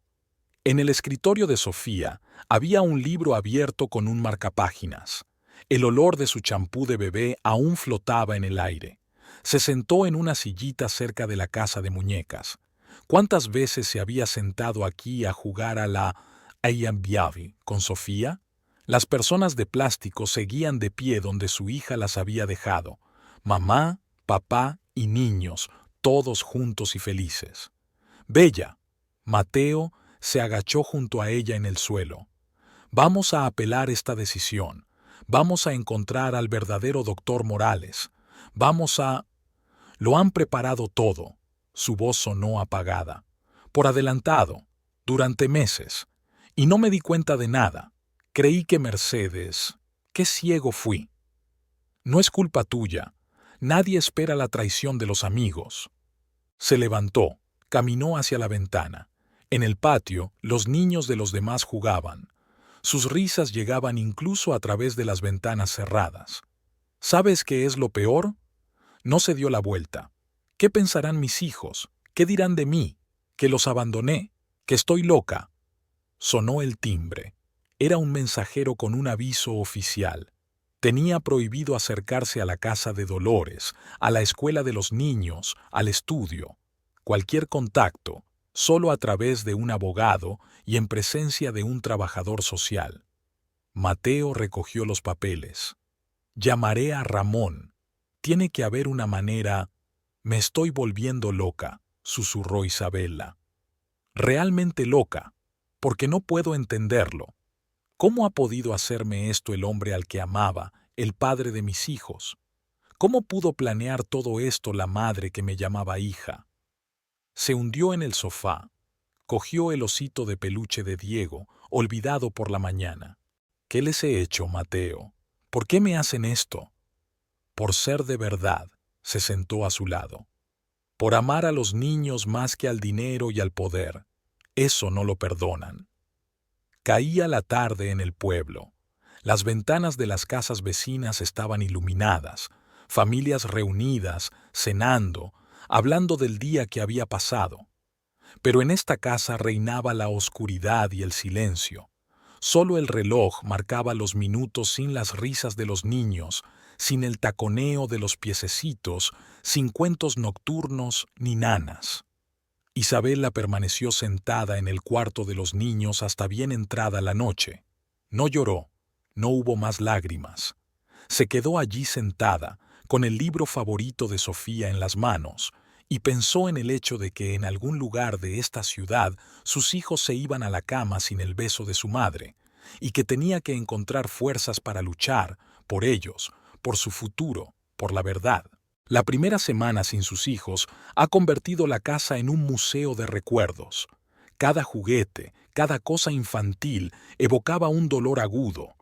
En el escritorio de Sofía había un libro abierto con un marcapáginas. El olor de su champú de bebé aún flotaba en el aire. Se sentó en una sillita cerca de la casa de muñecas. ¿Cuántas veces se había sentado aquí a jugar a la Ayambiavi con Sofía? Las personas de plástico seguían de pie donde su hija las había dejado. Mamá, papá y niños, todos juntos y felices. Bella. Mateo se agachó junto a ella en el suelo. Vamos a apelar esta decisión. Vamos a encontrar al verdadero doctor Morales. Vamos a... Lo han preparado todo. Su voz sonó apagada. Por adelantado, durante meses. Y no me di cuenta de nada. Creí que Mercedes... Qué ciego fui. No es culpa tuya. Nadie espera la traición de los amigos. Se levantó, Caminó hacia la ventana. En el patio, los niños de los demás jugaban. Sus risas llegaban incluso a través de las ventanas cerradas. ¿Sabes qué es lo peor? No se dio la vuelta. ¿Qué pensarán mis hijos? ¿Qué dirán de mí? ¿Que los abandoné? ¿Que estoy loca? Sonó el timbre. Era un mensajero con un aviso oficial. Tenía prohibido acercarse a la casa de Dolores, a la escuela de los niños, al estudio. Cualquier contacto, solo a través de un abogado y en presencia de un trabajador social. Mateo recogió los papeles. Llamaré a Ramón. Tiene que haber una manera. Me estoy volviendo loca, susurró Isabela. Realmente loca, porque no puedo entenderlo. ¿Cómo ha podido hacerme esto el hombre al que amaba, el padre de mis hijos? ¿Cómo pudo planear todo esto la madre que me llamaba hija? Se hundió en el sofá. Cogió el osito de peluche de Diego, olvidado por la mañana. ¿Qué les he hecho, Mateo? ¿Por qué me hacen esto? Por ser de verdad, se sentó a su lado. Por amar a los niños más que al dinero y al poder. Eso no lo perdonan. Caía la tarde en el pueblo. Las ventanas de las casas vecinas estaban iluminadas, familias reunidas, cenando, hablando del día que había pasado. Pero en esta casa reinaba la oscuridad y el silencio. Solo el reloj marcaba los minutos sin las risas de los niños, sin el taconeo de los piececitos, sin cuentos nocturnos ni nanas. Isabela permaneció sentada en el cuarto de los niños hasta bien entrada la noche. No lloró, no hubo más lágrimas. Se quedó allí sentada, con el libro favorito de Sofía en las manos, y pensó en el hecho de que en algún lugar de esta ciudad sus hijos se iban a la cama sin el beso de su madre, y que tenía que encontrar fuerzas para luchar, por ellos, por su futuro, por la verdad. La primera semana sin sus hijos ha convertido la casa en un museo de recuerdos. Cada juguete, cada cosa infantil evocaba un dolor agudo.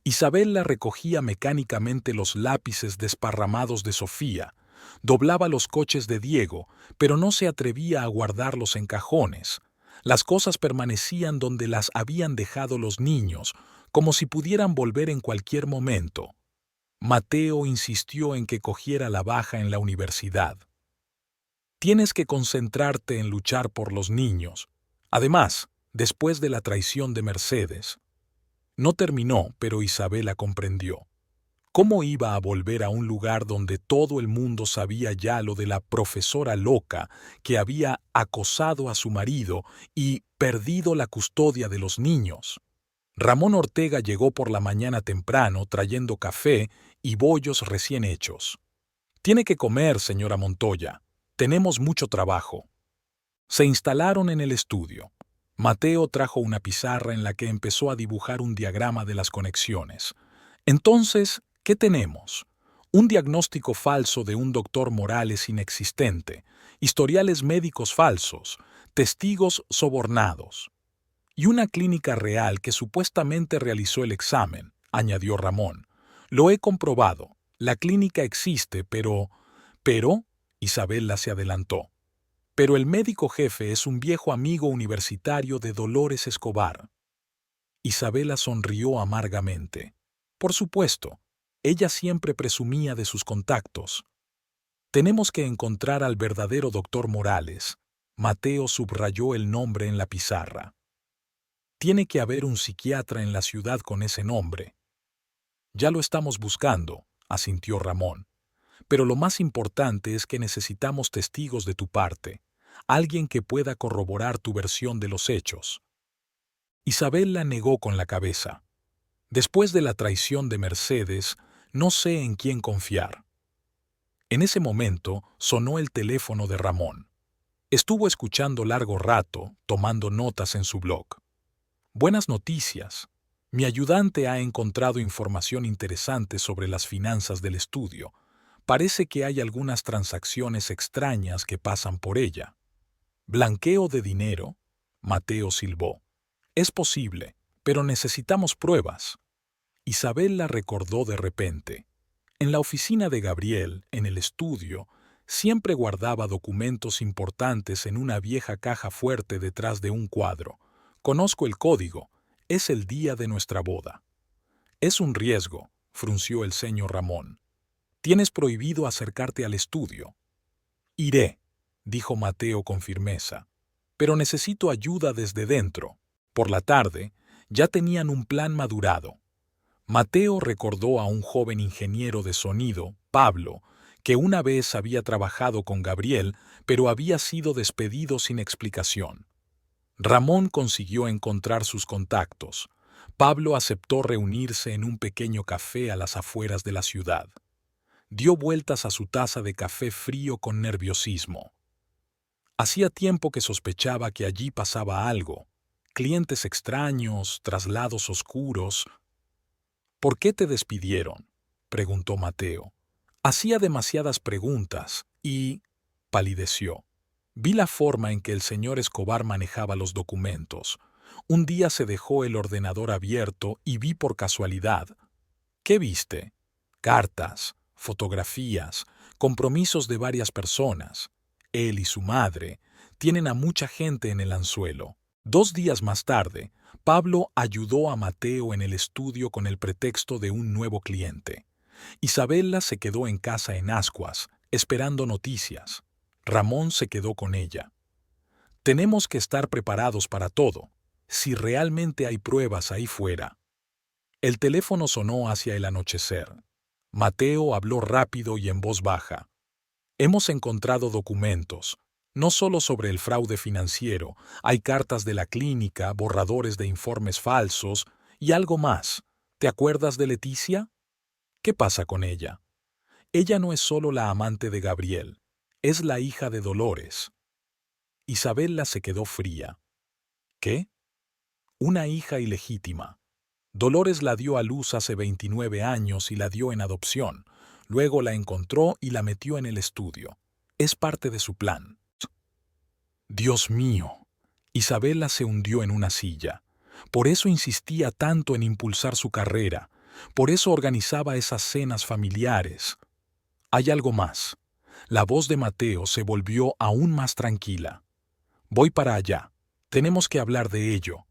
Isabela recogía mecánicamente los lápices desparramados de Sofía, doblaba los coches de Diego, pero no se atrevía a guardarlos en cajones. Las cosas permanecían donde las habían dejado los niños, como si pudieran volver en cualquier momento. Mateo insistió en que cogiera la baja en la universidad. Tienes que concentrarte en luchar por los niños. Además, después de la traición de Mercedes. No terminó, pero Isabela comprendió. ¿Cómo iba a volver a un lugar donde todo el mundo sabía ya lo de la profesora loca que había acosado a su marido y perdido la custodia de los niños? Ramón Ortega llegó por la mañana temprano trayendo café y bollos recién hechos. Tiene que comer, señora Montoya. Tenemos mucho trabajo. Se instalaron en el estudio. Mateo trajo una pizarra en la que empezó a dibujar un diagrama de las conexiones. Entonces, ¿qué tenemos? Un diagnóstico falso de un doctor Morales inexistente, historiales médicos falsos, testigos sobornados. Y una clínica real que supuestamente realizó el examen, añadió Ramón. Lo he comprobado. La clínica existe, pero... Isabela se adelantó. Pero el médico jefe es un viejo amigo universitario de Dolores Escobar. Isabela sonrió amargamente. Por supuesto, ella siempre presumía de sus contactos. Tenemos que encontrar al verdadero doctor Morales. Mateo subrayó el nombre en la pizarra. Tiene que haber un psiquiatra en la ciudad con ese nombre. Ya lo estamos buscando, asintió Ramón. Pero lo más importante es que necesitamos testigos de tu parte, alguien que pueda corroborar tu versión de los hechos. Isabela negó con la cabeza. Después de la traición de Mercedes, no sé en quién confiar. En ese momento sonó el teléfono de Ramón. Estuvo escuchando largo rato, tomando notas en su blog. Buenas noticias. Mi ayudante ha encontrado información interesante sobre las finanzas del estudio. Parece que hay algunas transacciones extrañas que pasan por ella. ¿Blanqueo de dinero? Mateo silbó. Es posible, pero necesitamos pruebas. Isabela recordó de repente. En la oficina de Gabriel, en el estudio, Siempre guardaba documentos importantes en una vieja caja fuerte detrás de un cuadro. Conozco el código. Es el día de nuestra boda. Es un riesgo, frunció el ceño Ramón. Tienes prohibido acercarte al estudio. Iré, dijo Mateo con firmeza. Pero necesito ayuda desde dentro. Por la tarde, ya tenían un plan madurado. Mateo recordó a un joven ingeniero de sonido, Pablo, que una vez había trabajado con Gabriel, pero había sido despedido sin explicación. Ramón consiguió encontrar sus contactos. Pablo aceptó reunirse en un pequeño café a las afueras de la ciudad. Dio vueltas a su taza de café frío con nerviosismo. Hacía tiempo que sospechaba que allí pasaba algo. Clientes extraños, traslados oscuros. ¿Por qué te despidieron?, preguntó Mateo. Hacía demasiadas preguntas y palideció. Vi la forma en que el señor Escobar manejaba los documentos. Un día se dejó el ordenador abierto y vi por casualidad. ¿Qué viste? Cartas, fotografías, compromisos de varias personas. Él y su madre tienen a mucha gente en el anzuelo. 2 días más tarde, Pablo ayudó a Mateo en el estudio con el pretexto de un nuevo cliente. Isabela se quedó en casa en Ascuas, esperando noticias. Ramón se quedó con ella. Tenemos que estar preparados para todo, si realmente hay pruebas ahí fuera. El teléfono sonó hacia el anochecer. Mateo habló rápido y en voz baja. Hemos encontrado documentos, no solo sobre el fraude financiero, hay cartas de la clínica, borradores de informes falsos y algo más. ¿Te acuerdas de Leticia? ¿Qué pasa con ella? Ella no es solo la amante de Gabriel, es la hija de Dolores. Isabela se quedó fría. ¿Qué? Una hija ilegítima. Dolores la dio a luz hace 29 años y la dio en adopción. Luego la encontró y la metió en el estudio. Es parte de su plan. Dios mío. Isabela se hundió en una silla. Por eso insistía tanto en impulsar su carrera. Por eso organizaba esas cenas familiares. Hay algo más. La voz de Mateo se volvió aún más tranquila. Voy para allá. Tenemos que hablar de ello.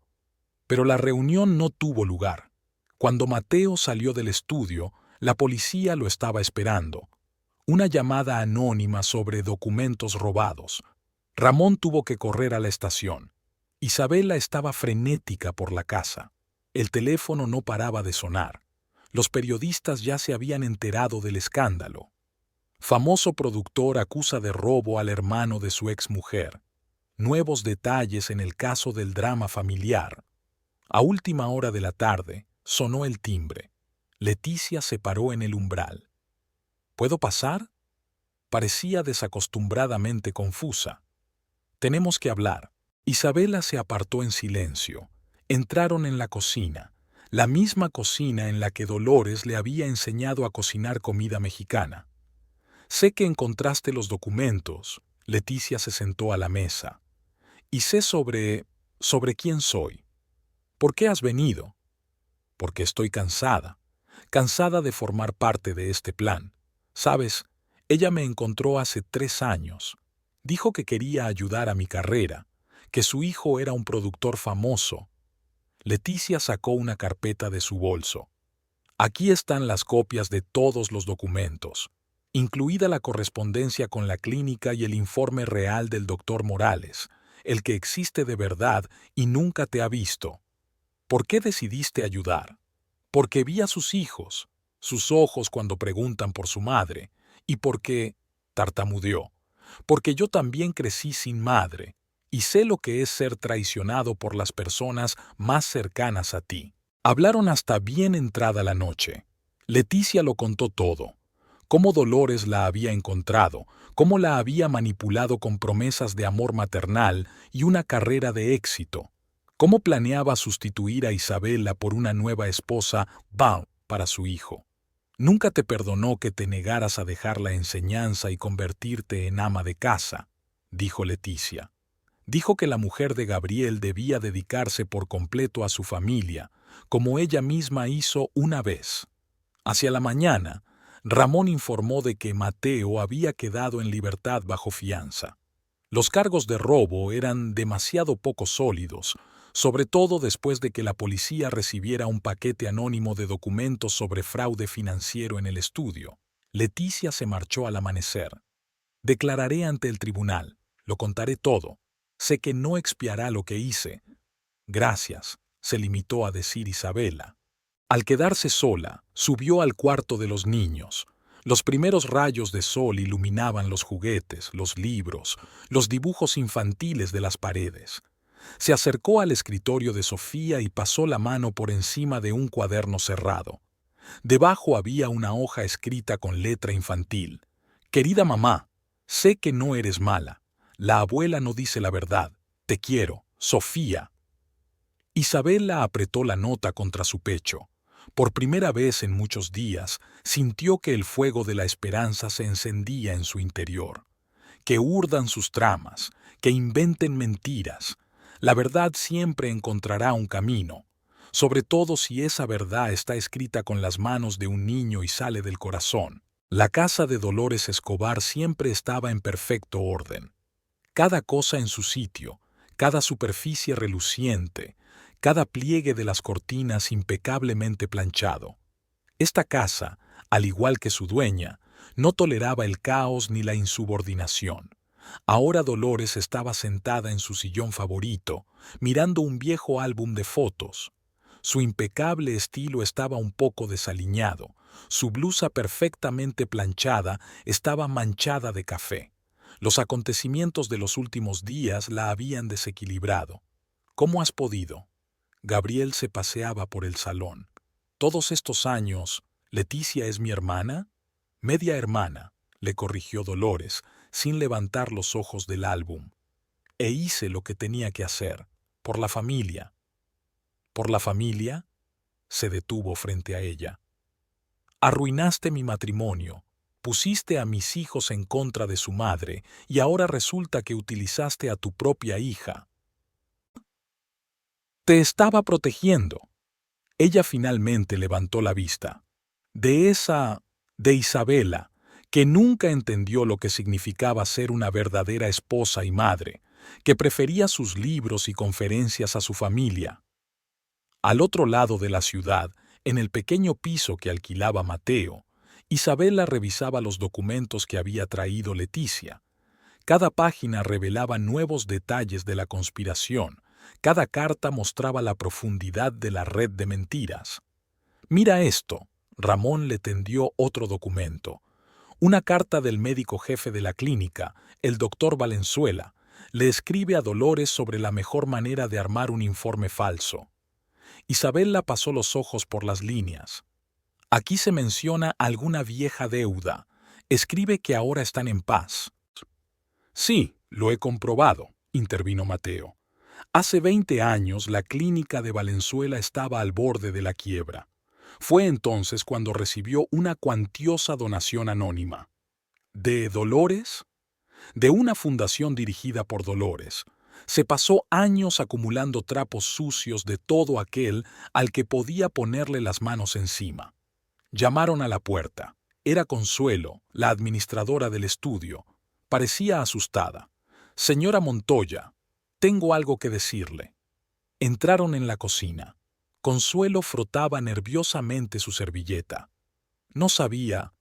Pero la reunión no tuvo lugar. Cuando Mateo salió del estudio, la policía lo estaba esperando. Una llamada anónima sobre documentos robados. Ramón tuvo que correr a la estación. Isabela estaba frenética por la casa. El teléfono no paraba de sonar. Los periodistas ya se habían enterado del escándalo. Famoso productor acusa de robo al hermano de su exmujer. Nuevos detalles en el caso del drama familiar. A última hora de la tarde, sonó el timbre. Leticia se paró en el umbral. ¿Puedo pasar? Parecía desacostumbradamente confusa. Tenemos que hablar. Isabela se apartó en silencio. Entraron en la cocina, la misma cocina en la que Dolores le había enseñado a cocinar comida mexicana. Sé que encontraste los documentos. Leticia se sentó a la mesa. Y sé sobre quién soy. ¿Por qué has venido? Porque estoy cansada. Cansada de formar parte de este plan. Sabes, ella me encontró hace 3 años. Dijo que quería ayudar a mi carrera, que su hijo era un productor famoso. Leticia sacó una carpeta de su bolso. Aquí están las copias de todos los documentos, incluida la correspondencia con la clínica y el informe real del doctor Morales, el que existe de verdad y nunca te ha visto. ¿Por qué decidiste ayudar? Porque vi a sus hijos, sus ojos cuando preguntan por su madre, y porque, tartamudeó, porque yo también crecí sin madre, y sé lo que es ser traicionado por las personas más cercanas a ti. Hablaron hasta bien entrada la noche. Leticia lo contó todo. Cómo Dolores la había encontrado, cómo la había manipulado con promesas de amor maternal y una carrera de éxito. Cómo planeaba sustituir a Isabela por una nueva esposa, para su hijo. Nunca te perdonó que te negaras a dejar la enseñanza y convertirte en ama de casa, dijo Leticia. Dijo que la mujer de Gabriel debía dedicarse por completo a su familia, como ella misma hizo una vez. Hacia la mañana, Ramón informó de que Mateo había quedado en libertad bajo fianza. Los cargos de robo eran demasiado poco sólidos, sobre todo después de que la policía recibiera un paquete anónimo de documentos sobre fraude financiero en el estudio. Leticia se marchó al amanecer. Declararé ante el tribunal, lo contaré todo. Sé que no expiará lo que hice. Gracias, se limitó a decir Isabela. Al quedarse sola, subió al cuarto de los niños. Los primeros rayos de sol iluminaban los juguetes, los libros, los dibujos infantiles de las paredes. Se acercó al escritorio de Sofía y pasó la mano por encima de un cuaderno cerrado. Debajo había una hoja escrita con letra infantil. Querida mamá, sé que no eres mala. La abuela no dice la verdad. Te quiero, Sofía. Isabela apretó la nota contra su pecho. Por primera vez en muchos días, sintió que el fuego de la esperanza se encendía en su interior. Que urdan sus tramas, que inventen mentiras. La verdad siempre encontrará un camino, sobre todo si esa verdad está escrita con las manos de un niño y sale del corazón. La casa de Dolores Escobar siempre estaba en perfecto orden. Cada cosa en su sitio, cada superficie reluciente, cada pliegue de las cortinas impecablemente planchado. Esta casa, al igual que su dueña, no toleraba el caos ni la insubordinación. Ahora Dolores estaba sentada en su sillón favorito, mirando un viejo álbum de fotos. Su impecable estilo estaba un poco desaliñado, su blusa perfectamente planchada estaba manchada de café. Los acontecimientos de los últimos días la habían desequilibrado. ¿Cómo has podido? Gabriel se paseaba por el salón. Todos estos años, ¿Leticia es mi hermana? Media hermana, le corrigió Dolores, sin levantar los ojos del álbum. E hice lo que tenía que hacer, por la familia. ¿Por la familia? Se detuvo frente a ella. Arruinaste mi matrimonio, pusiste a mis hijos en contra de su madre y ahora resulta que utilizaste a tu propia hija. Te estaba protegiendo. Ella finalmente levantó la vista. De Isabela, que nunca entendió lo que significaba ser una verdadera esposa y madre, que prefería sus libros y conferencias a su familia. Al otro lado de la ciudad, en el pequeño piso que alquilaba Mateo, Isabela revisaba los documentos que había traído Leticia. Cada página revelaba nuevos detalles de la conspiración. Cada carta mostraba la profundidad de la red de mentiras. Mira esto. Ramón le tendió otro documento. Una carta del médico jefe de la clínica, el doctor Valenzuela, le escribe a Dolores sobre la mejor manera de armar un informe falso. Isabela pasó los ojos por las líneas. Aquí se menciona alguna vieja deuda. Escribe que ahora están en paz. Sí, lo he comprobado, intervino Mateo. Hace 20 años la clínica de Valenzuela estaba al borde de la quiebra. Fue entonces cuando recibió una cuantiosa donación anónima. ¿De Dolores? De una fundación dirigida por Dolores. Se pasó años acumulando trapos sucios de todo aquel al que podía ponerle las manos encima. Llamaron a la puerta. Era Consuelo, la administradora del estudio. Parecía asustada. Señora Montoya, tengo algo que decirle. Entraron en la cocina. Consuelo frotaba nerviosamente su servilleta. No sabía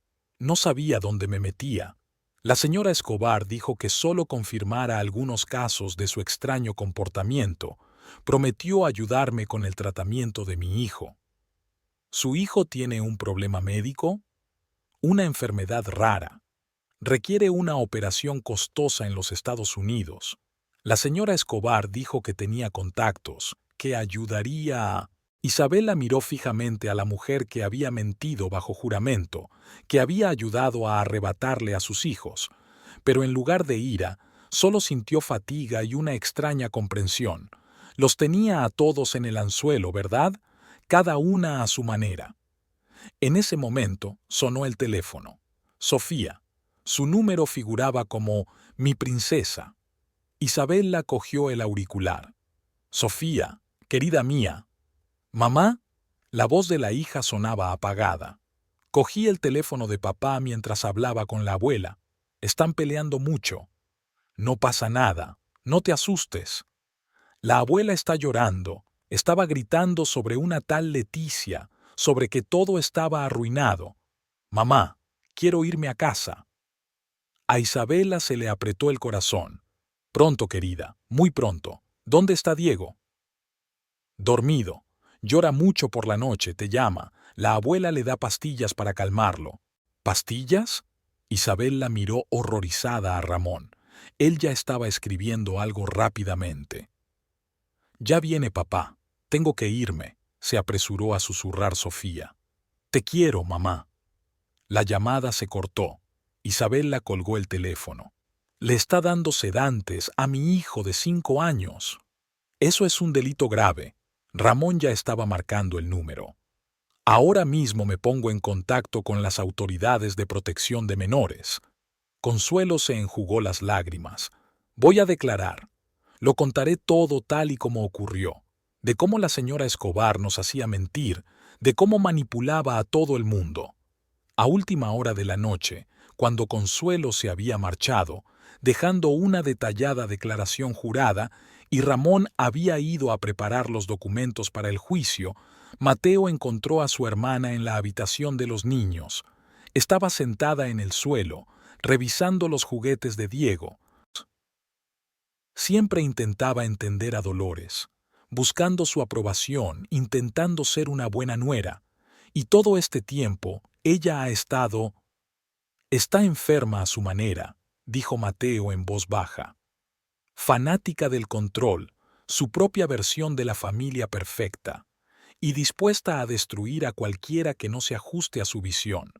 dónde me metía. La señora Escobar dijo que solo confirmara algunos casos de su extraño comportamiento. Prometió ayudarme con el tratamiento de mi hijo. ¿Su hijo tiene un problema médico? Una enfermedad rara. Requiere una operación costosa en los Estados Unidos. La señora Escobar dijo que tenía contactos, que ayudaría a... Isabela miró fijamente a la mujer que había mentido bajo juramento, que había ayudado a arrebatarle a sus hijos, pero en lugar de ira, solo sintió fatiga y una extraña comprensión. Los tenía a todos en el anzuelo, ¿verdad? Cada una a su manera. En ese momento sonó el teléfono. Sofía. Su número figuraba como «Mi princesa». Isabela cogió el auricular. «Sofía, querida mía». «¿Mamá?» La voz de la hija sonaba apagada. Cogí el teléfono de papá mientras hablaba con la abuela. Están peleando mucho. No pasa nada. No te asustes. La abuela está llorando. Estaba gritando sobre una tal Leticia, sobre que todo estaba arruinado. Mamá, quiero irme a casa. A Isabela se le apretó el corazón. Pronto, querida, muy pronto. ¿Dónde está Diego? Dormido. Llora mucho por la noche, te llama. La abuela le da pastillas para calmarlo. ¿Pastillas? Isabel la miró horrorizada a Ramón. Él ya estaba escribiendo algo rápidamente. Ya viene papá. Tengo que irme, se apresuró a susurrar Sofía. Te quiero, mamá. La llamada se cortó. Isabel la colgó el teléfono. Le está dando sedantes a mi hijo de 5 años. Eso es un delito grave. Ramón ya estaba marcando el número. Ahora mismo me pongo en contacto con las autoridades de protección de menores. Consuelo se enjugó las lágrimas. Voy a declarar. Lo contaré todo tal y como ocurrió. De cómo la señora Escobar nos hacía mentir, de cómo manipulaba a todo el mundo. A última hora de la noche, cuando Consuelo se había marchado, dejando una detallada declaración jurada, y Ramón había ido a preparar los documentos para el juicio, Mateo encontró a su hermana en la habitación de los niños. Estaba sentada en el suelo, revisando los juguetes de Diego. Siempre intentaba entender a Dolores, buscando su aprobación, intentando ser una buena nuera. Y todo este tiempo, ella ha estado... Está enferma a su manera, dijo Mateo en voz baja. Fanática del control, su propia versión de la familia perfecta, y dispuesta a destruir a cualquiera que no se ajuste a su visión.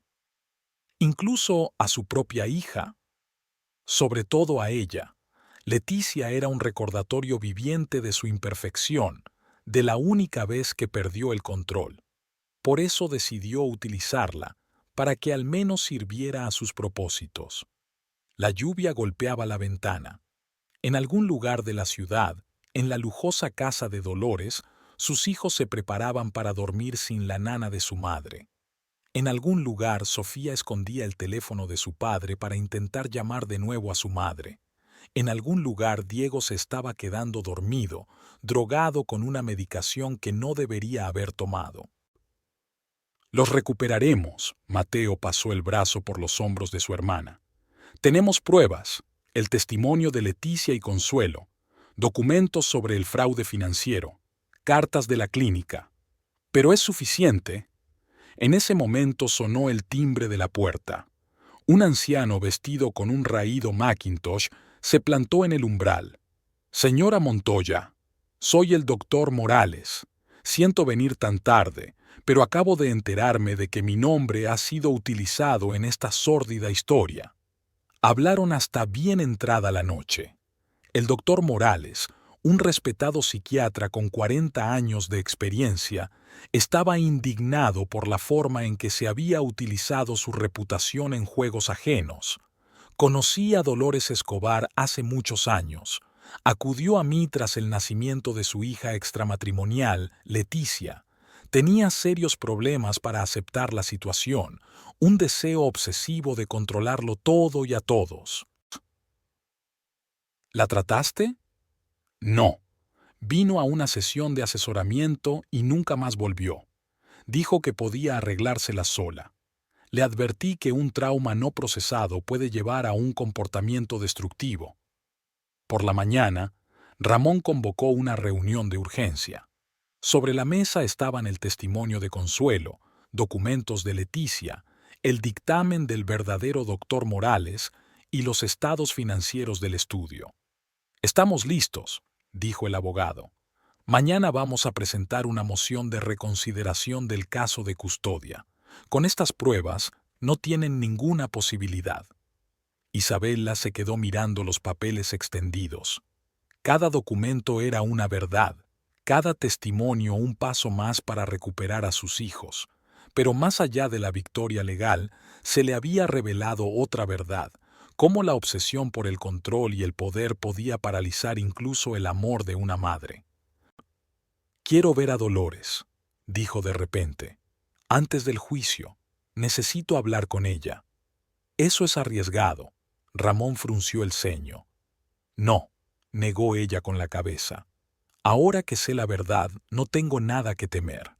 Incluso a su propia hija. Sobre todo a ella. Leticia era un recordatorio viviente de su imperfección, de la única vez que perdió el control. Por eso decidió utilizarla, para que al menos sirviera a sus propósitos. La lluvia golpeaba la ventana. En algún lugar de la ciudad, en la lujosa casa de Dolores, sus hijos se preparaban para dormir sin la nana de su madre. En algún lugar, Sofía escondía el teléfono de su padre para intentar llamar de nuevo a su madre. En algún lugar, Diego se estaba quedando dormido, drogado con una medicación que no debería haber tomado. Los recuperaremos. Mateo pasó el brazo por los hombros de su hermana. Tenemos pruebas, el testimonio de Leticia y Consuelo, documentos sobre el fraude financiero, cartas de la clínica. ¿Pero es suficiente? En ese momento sonó el timbre de la puerta. Un anciano vestido con un raído Macintosh se plantó en el umbral. Señora Montoya, soy el doctor Morales. Siento venir tan tarde, pero acabo de enterarme de que mi nombre ha sido utilizado en esta sórdida historia. Hablaron hasta bien entrada la noche. El doctor Morales, un respetado psiquiatra con 40 años de experiencia, estaba indignado por la forma en que se había utilizado su reputación en juegos ajenos. Conocí a Dolores Escobar hace muchos años. Acudió a mí tras el nacimiento de su hija extramatrimonial, Leticia. Tenía serios problemas para aceptar la situación, un deseo obsesivo de controlarlo todo y a todos. ¿La trataste? No. Vino a una sesión de asesoramiento y nunca más volvió. Dijo que podía arreglársela sola. Le advertí que un trauma no procesado puede llevar a un comportamiento destructivo. Por la mañana, Ramón convocó una reunión de urgencia. Sobre la mesa estaban el testimonio de Consuelo, documentos de Leticia, el dictamen del verdadero doctor Morales y los estados financieros del estudio. Estamos listos, dijo el abogado. Mañana vamos a presentar una moción de reconsideración del caso de custodia. Con estas pruebas no tienen ninguna posibilidad. Isabela se quedó mirando los papeles extendidos. Cada documento era una verdad, cada testimonio un paso más para recuperar a sus hijos. Pero más allá de la victoria legal, se le había revelado otra verdad, cómo la obsesión por el control y el poder podía paralizar incluso el amor de una madre. «Quiero ver a Dolores», dijo de repente. «Antes del juicio. Necesito hablar con ella. Eso es arriesgado. Ramón frunció el ceño. No, negó ella con la cabeza. Ahora que sé la verdad, no tengo nada que temer.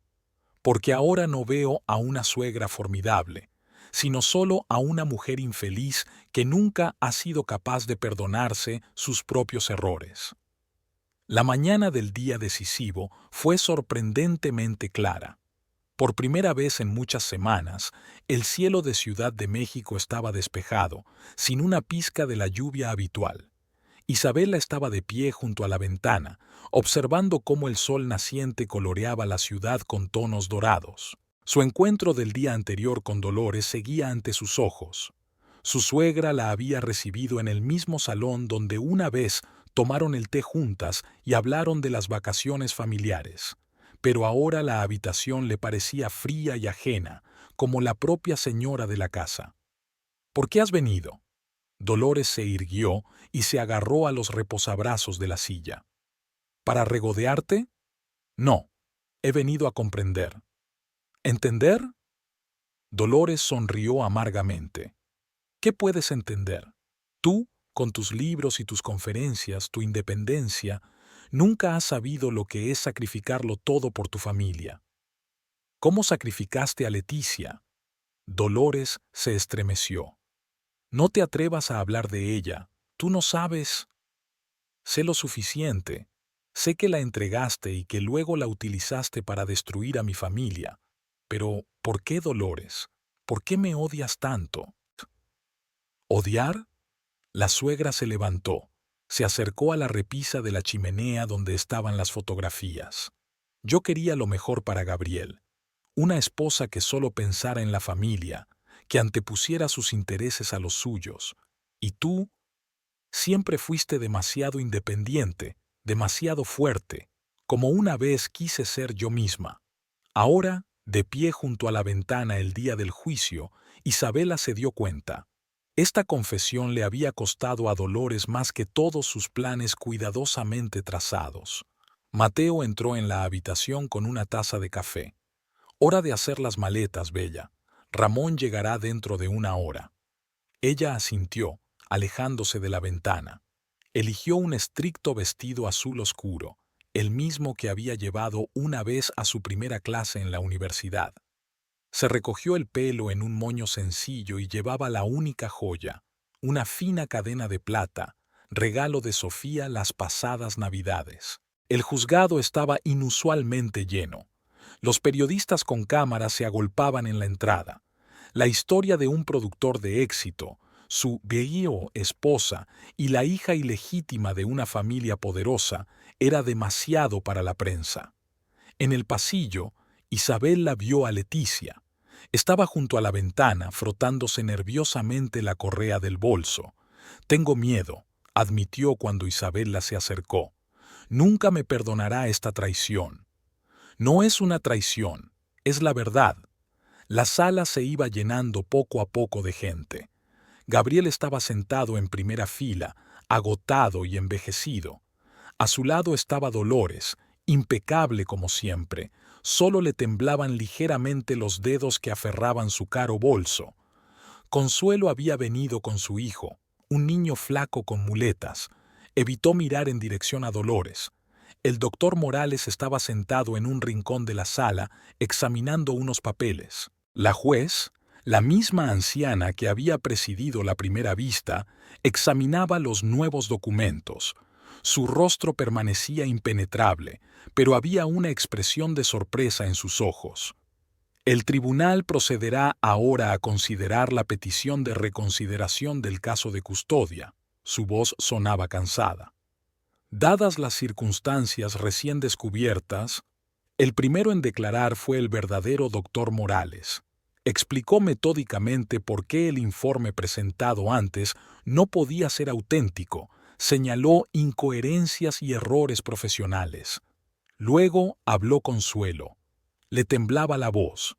Porque ahora no veo a una suegra formidable, sino solo a una mujer infeliz que nunca ha sido capaz de perdonarse sus propios errores. La mañana del día decisivo fue sorprendentemente clara. Por primera vez en muchas semanas, el cielo de Ciudad de México estaba despejado, sin una pizca de la lluvia habitual. Isabela estaba de pie junto a la ventana, observando cómo el sol naciente coloreaba la ciudad con tonos dorados. Su encuentro del día anterior con Dolores seguía ante sus ojos. Su suegra la había recibido en el mismo salón donde una vez tomaron el té juntas y hablaron de las vacaciones familiares. Pero ahora la habitación le parecía fría y ajena, como la propia señora de la casa. ¿Por qué has venido? Dolores se irguió y se agarró a los reposabrazos de la silla. ¿Para regodearte? No, he venido a comprender. ¿Entender? Dolores sonrió amargamente. ¿Qué puedes entender? Tú, con tus libros y tus conferencias, tu independencia, nunca has sabido lo que es sacrificarlo todo por tu familia. ¿Cómo sacrificaste a Leticia? Dolores se estremeció. No te atrevas a hablar de ella. Tú no sabes. Sé lo suficiente. Sé que la entregaste y que luego la utilizaste para destruir a mi familia. Pero, ¿por qué, Dolores? ¿Por qué me odias tanto? ¿Odiar? La suegra se levantó. Se acercó a la repisa de la chimenea donde estaban las fotografías. Yo quería lo mejor para Gabriel. Una esposa que solo pensara en la familia, que antepusiera sus intereses a los suyos. Y tú, siempre fuiste demasiado independiente, demasiado fuerte, como una vez quise ser yo misma. Ahora, de pie junto a la ventana el día del juicio, Isabela se dio cuenta. Esta confesión le había costado a Dolores más que todos sus planes cuidadosamente trazados. Mateo entró en la habitación con una taza de café. Hora de hacer las maletas, Bella. Ramón llegará dentro de una hora. Ella asintió, alejándose de la ventana. Eligió un estricto vestido azul oscuro, el mismo que había llevado una vez a su primera clase en la universidad. Se recogió el pelo en un moño sencillo y llevaba la única joya, una fina cadena de plata, regalo de Sofía las pasadas Navidades. El juzgado estaba inusualmente lleno. Los periodistas con cámaras se agolpaban en la entrada. La historia de un productor de éxito, su viejo esposa y la hija ilegítima de una familia poderosa era demasiado para la prensa. En el pasillo, Isabel la vio a Leticia. Estaba junto a la ventana, frotándose nerviosamente la correa del bolso. «Tengo miedo», admitió cuando Isabela se acercó. «Nunca me perdonará esta traición». «No es una traición, es la verdad». La sala se iba llenando poco a poco de gente. Gabriel estaba sentado en primera fila, agotado y envejecido. A su lado estaba Dolores, impecable como siempre. Solo le temblaban ligeramente los dedos que aferraban su caro bolso. Consuelo había venido con su hijo, un niño flaco con muletas. Evitó mirar en dirección a Dolores. El doctor Morales estaba sentado en un rincón de la sala, examinando unos papeles. La juez, la misma anciana que había presidido la primera vista, examinaba los nuevos documentos. Su rostro permanecía impenetrable, pero había una expresión de sorpresa en sus ojos. El tribunal procederá ahora a considerar la petición de reconsideración del caso de custodia. Su voz sonaba cansada. Dadas las circunstancias recién descubiertas, el primero en declarar fue el verdadero doctor Morales. Explicó metódicamente por qué el informe presentado antes no podía ser auténtico. Señaló incoherencias y errores profesionales. Luego habló Consuelo. Le temblaba la voz.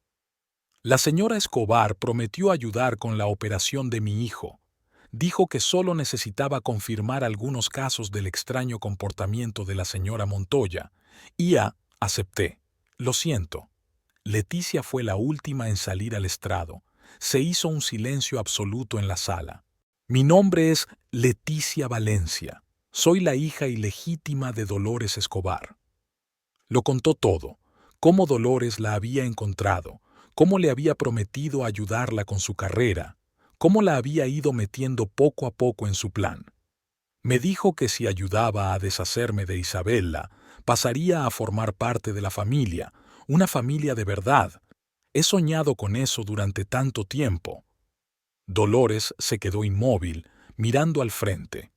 La señora Escobar prometió ayudar con la operación de mi hijo. Dijo que solo necesitaba confirmar algunos casos del extraño comportamiento de la señora Montoya. Y acepté. Lo siento. Leticia fue la última en salir al estrado. se hizo un silencio absoluto en la sala. Mi nombre es Leticia Valencia. Soy la hija ilegítima de Dolores Escobar. Lo contó todo, cómo Dolores la había encontrado, cómo le había prometido ayudarla con su carrera, cómo la había ido metiendo poco a poco en su plan. Me dijo que si ayudaba a deshacerme de Isabella, pasaría a formar parte de la familia, una familia de verdad. He soñado con eso durante tanto tiempo. Dolores se quedó inmóvil, mirando al frente.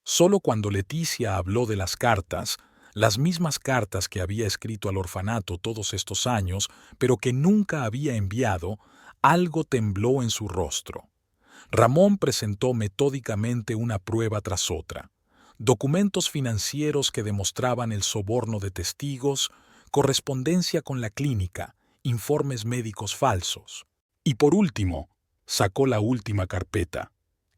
Solo cuando Leticia habló de las mismas cartas que había escrito al orfanato todos estos años, pero que nunca había enviado, algo tembló en su rostro. Ramón presentó metódicamente una prueba tras otra. Documentos financieros que demostraban el soborno de testigos, correspondencia con la clínica, informes médicos falsos. Y por último, sacó la última carpeta.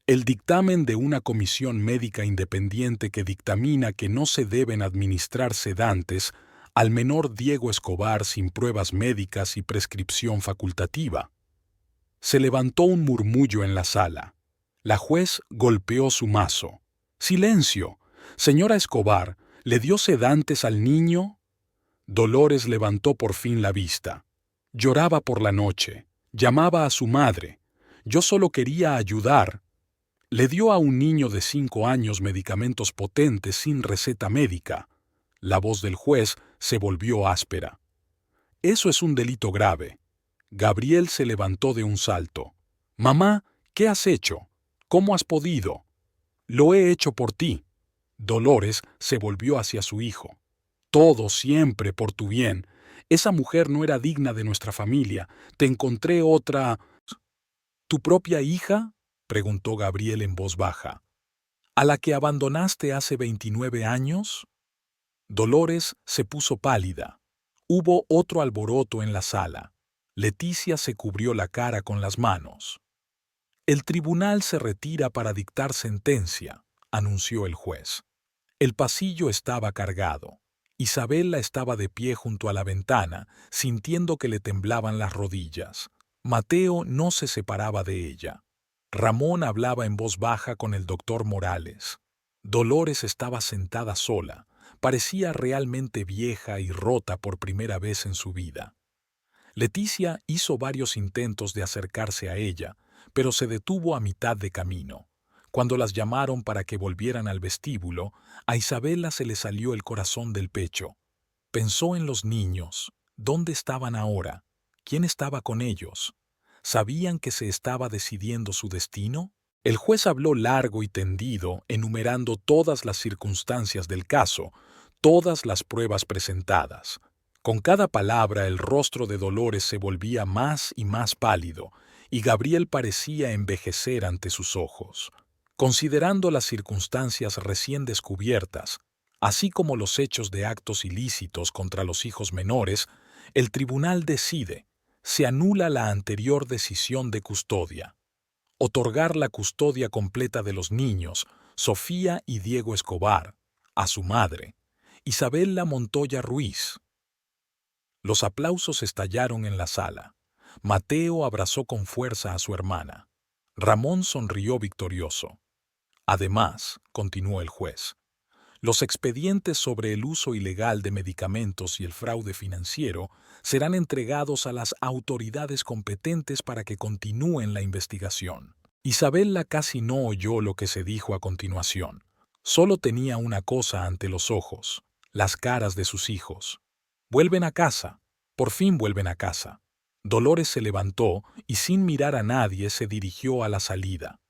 El dictamen de una comisión médica independiente que dictamina que no se deben administrar sedantes al menor Diego Escobar sin pruebas médicas y prescripción facultativa. Se levantó un murmullo en la sala. La juez golpeó su mazo. ¡Silencio! Señora Escobar, ¿le dio sedantes al niño? Dolores levantó por fin la vista. Lloraba por la noche. Llamaba a su madre. Yo solo quería ayudar. Le dio a un niño de 5 años medicamentos potentes sin receta médica. La voz del juez se volvió áspera. Eso es un delito grave. Gabriel se levantó de un salto. Mamá, ¿qué has hecho? ¿Cómo has podido? Lo he hecho por ti. Dolores se volvió hacia su hijo. Todo siempre por tu bien. Esa mujer no era digna de nuestra familia. Te encontré otra... ¿Tu propia hija? Preguntó Gabriel en voz baja. ¿A la que abandonaste hace 29 años? Dolores se puso pálida. Hubo otro alboroto en la sala. Leticia se cubrió la cara con las manos. El tribunal se retira para dictar sentencia, anunció el juez. El pasillo estaba cargado. Isabella estaba de pie junto a la ventana, sintiendo que le temblaban las rodillas. Mateo no se separaba de ella. Ramón hablaba en voz baja con el doctor Morales. Dolores estaba sentada sola. Parecía realmente vieja y rota por primera vez en su vida. Leticia hizo varios intentos de acercarse a ella, pero se detuvo a mitad de camino. Cuando las llamaron para que volvieran al vestíbulo, a Isabella se le salió el corazón del pecho. Pensó en los niños. ¿Dónde estaban ahora? ¿Quién estaba con ellos? ¿Sabían que se estaba decidiendo su destino? El juez habló largo y tendido, enumerando todas las circunstancias del caso, todas las pruebas presentadas. Con cada palabra el rostro de Dolores se volvía más y más pálido, y Gabriel parecía envejecer ante sus ojos. Considerando las circunstancias recién descubiertas, así como los hechos de actos ilícitos contra los hijos menores, el tribunal decide, se anula la anterior decisión de custodia. Otorgar la custodia completa de los niños, Sofía y Diego Escobar, a su madre, Isabella Montoya Ruiz. Los aplausos estallaron en la sala. Mateo abrazó con fuerza a su hermana. Ramón sonrió victorioso. Además, continuó el juez, los expedientes sobre el uso ilegal de medicamentos y el fraude financiero serán entregados a las autoridades competentes para que continúen la investigación. Isabella casi no oyó lo que se dijo a continuación. Solo tenía una cosa ante los ojos, las caras de sus hijos. Vuelven a casa. Por fin vuelven a casa. Dolores se levantó y sin mirar a nadie se dirigió a la salida.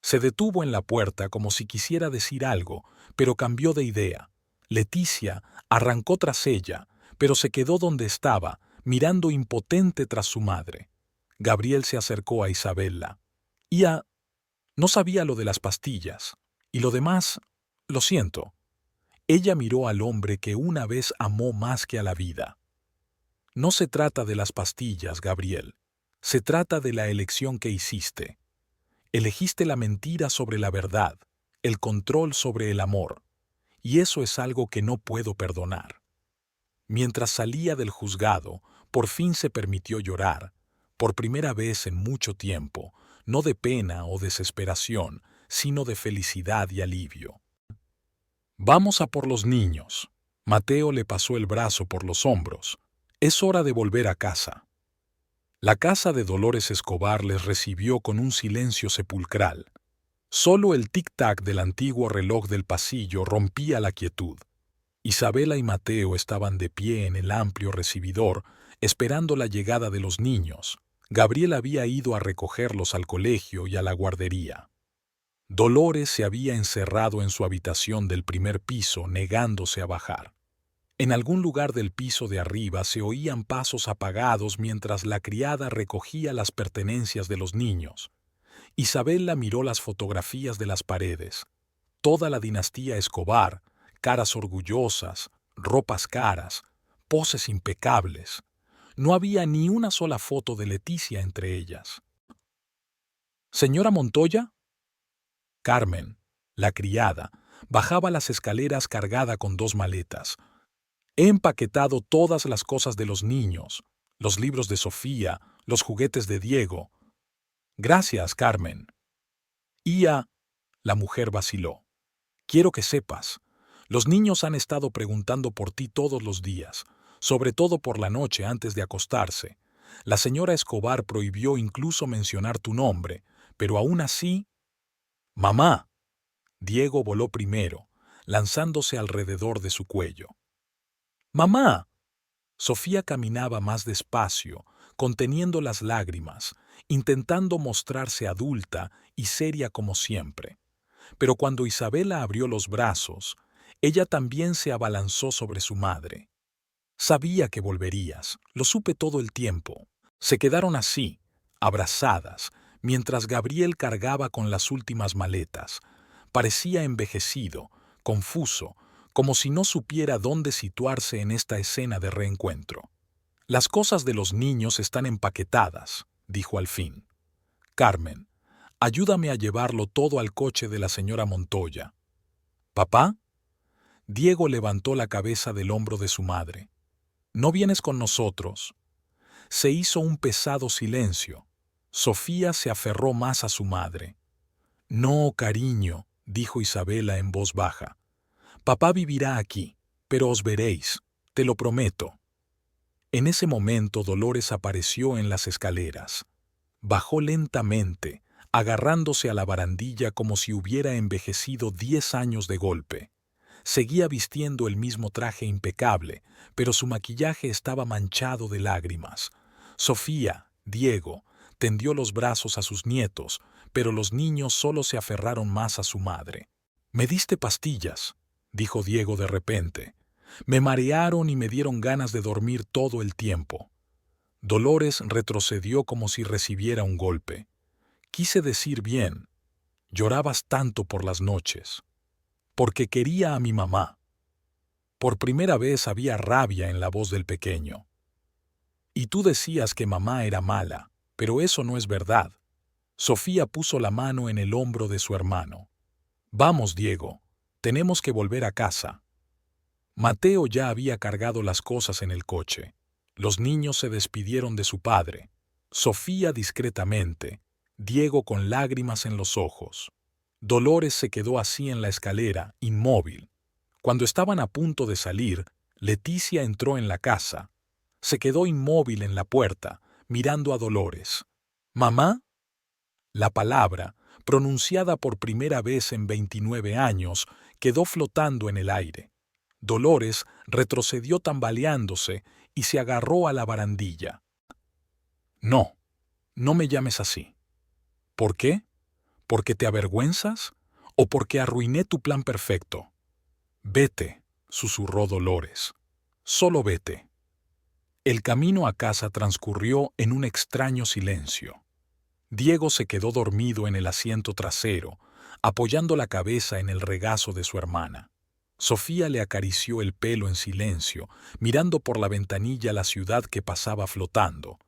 Se detuvo en la puerta como si quisiera decir algo, pero cambió de idea. Leticia arrancó tras ella, pero se quedó donde estaba, mirando impotente tras su madre. Gabriel se acercó a Isabella. No sabía lo de las pastillas. Y lo demás, lo siento. Ella miró al hombre que una vez amó más que a la vida. No se trata de las pastillas, Gabriel. Se trata de la elección que hiciste. Elegiste la mentira sobre la verdad, el control sobre el amor, y eso es algo que no puedo perdonar. Mientras salía del juzgado, por fin se permitió llorar. Por primera vez en mucho tiempo, no de pena o desesperación, sino de felicidad y alivio. Vamos a por los niños. Mateo le pasó el brazo por los hombros. Es hora de volver a casa. La casa de Dolores Escobar les recibió con un silencio sepulcral. Solo el tic-tac del antiguo reloj del pasillo rompía la quietud. Isabela y Mateo estaban de pie en el amplio recibidor, esperando la llegada de los niños. Gabriel había ido a recogerlos al colegio y a la guardería. Dolores se había encerrado en su habitación del primer piso, negándose a bajar. En algún lugar del piso de arriba se oían pasos apagados mientras la criada recogía las pertenencias de los niños. Isabela miró las fotografías de las paredes. Toda la dinastía Escobar, caras orgullosas, ropas caras, poses impecables. No había ni una sola foto de Leticia entre ellas. «¿Señora Montoya?» Carmen, la criada, bajaba las escaleras cargada con 2 maletas. He empaquetado todas las cosas de los niños, los libros de Sofía, los juguetes de Diego. Gracias, Carmen. La mujer vaciló. Quiero que sepas, los niños han estado preguntando por ti todos los días, sobre todo por la noche antes de acostarse. La señora Escobar prohibió incluso mencionar tu nombre, pero aún así... ¡Mamá! Diego voló primero, lanzándose alrededor de su cuello. ¡Mamá! Sofía caminaba más despacio, conteniendo las lágrimas, intentando mostrarse adulta y seria como siempre. Pero cuando Isabela abrió los brazos, ella también se abalanzó sobre su madre. Sabía que volverías, lo supe todo el tiempo. Se quedaron así, abrazadas, mientras Gabriel cargaba con las últimas maletas. Parecía envejecido, confuso, como si no supiera dónde situarse en esta escena de reencuentro. Las cosas de los niños están empaquetadas, dijo al fin. Carmen, ayúdame a llevarlo todo al coche de la señora Montoya. ¿Papá? Diego levantó la cabeza del hombro de su madre. ¿No vienes con nosotros? Se hizo un pesado silencio. Sofía se aferró más a su madre. No, cariño, dijo Isabela en voz baja. Papá vivirá aquí, pero os veréis, te lo prometo. En ese momento Dolores apareció en las escaleras. Bajó lentamente, agarrándose a la barandilla como si hubiera envejecido 10 años de golpe. Seguía vistiendo el mismo traje impecable, pero su maquillaje estaba manchado de lágrimas. Sofía, Diego, tendió los brazos a sus nietos, pero los niños solo se aferraron más a su madre. «Me diste pastillas», dijo Diego de repente. «Me marearon y me dieron ganas de dormir todo el tiempo». Dolores retrocedió como si recibiera un golpe. «Quise decir bien. Llorabas tanto por las noches. Porque quería a mi mamá». Por primera vez había rabia en la voz del pequeño. «Y tú decías que mamá era mala, pero eso no es verdad». Sofía puso la mano en el hombro de su hermano. «Vamos, Diego, tenemos que volver a casa». Mateo ya había cargado las cosas en el coche. Los niños se despidieron de su padre. Sofía discretamente, Diego con lágrimas en los ojos. Dolores se quedó así en la escalera, inmóvil. Cuando estaban a punto de salir, Leticia entró en la casa. Se quedó inmóvil en la puerta, mirando a Dolores. «¿Mamá?» La palabra, pronunciada por primera vez en 29 años, quedó flotando en el aire. Dolores retrocedió tambaleándose y se agarró a la barandilla. «No, no me llames así». «¿Por qué? ¿Porque te avergüenzas? ¿O porque arruiné tu plan perfecto?» «Vete», susurró Dolores. «Solo vete». El camino a casa transcurrió en un extraño silencio. Diego se quedó dormido en el asiento trasero, apoyando la cabeza en el regazo de su hermana. Sofía le acarició el pelo en silencio, mirando por la ventanilla la ciudad que pasaba flotando.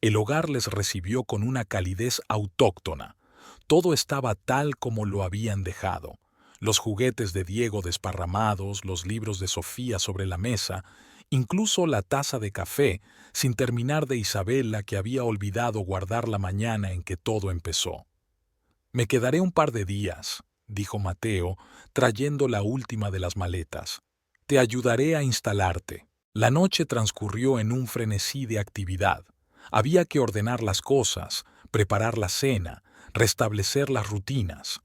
El hogar les recibió con una calidez autóctona. Todo estaba tal como lo habían dejado. Los juguetes de Diego desparramados, los libros de Sofía sobre la mesa, incluso la taza de café, sin terminar de Isabela, que había olvidado guardar la mañana en que todo empezó. «Me quedaré un par de días», dijo Mateo, trayendo la última de las maletas. «Te ayudaré a instalarte». La noche transcurrió en un frenesí de actividad. Había que ordenar las cosas, preparar la cena, restablecer las rutinas.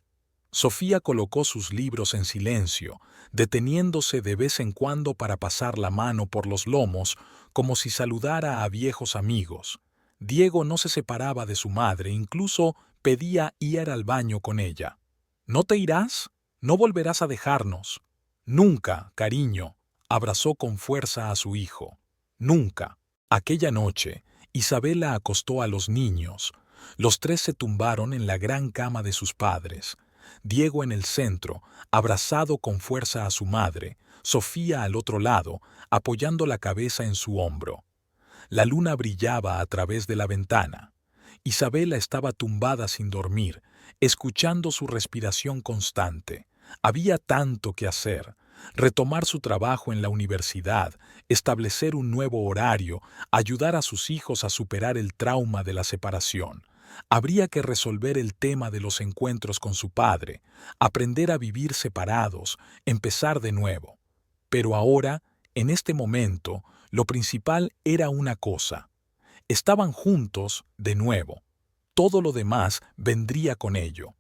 Sofía colocó sus libros en silencio, deteniéndose de vez en cuando para pasar la mano por los lomos, como si saludara a viejos amigos. Diego no se separaba de su madre, incluso pedía ir al baño con ella. «¿No te irás? ¿No volverás a dejarnos?» «Nunca, cariño», abrazó con fuerza a su hijo. «Nunca». Aquella noche, Isabela acostó a los niños. Los tres se tumbaron en la gran cama de sus padres. Diego en el centro, abrazado con fuerza a su madre, Sofía al otro lado, apoyando la cabeza en su hombro. La luna brillaba a través de la ventana. Isabela estaba tumbada sin dormir, escuchando su respiración constante. Había tanto que hacer: retomar su trabajo en la universidad, establecer un nuevo horario, ayudar a sus hijos a superar el trauma de la separación. Habría que resolver el tema de los encuentros con su padre, aprender a vivir separados, empezar de nuevo. Pero ahora, en este momento, lo principal era una cosa: estaban juntos de nuevo. Todo lo demás vendría con ello.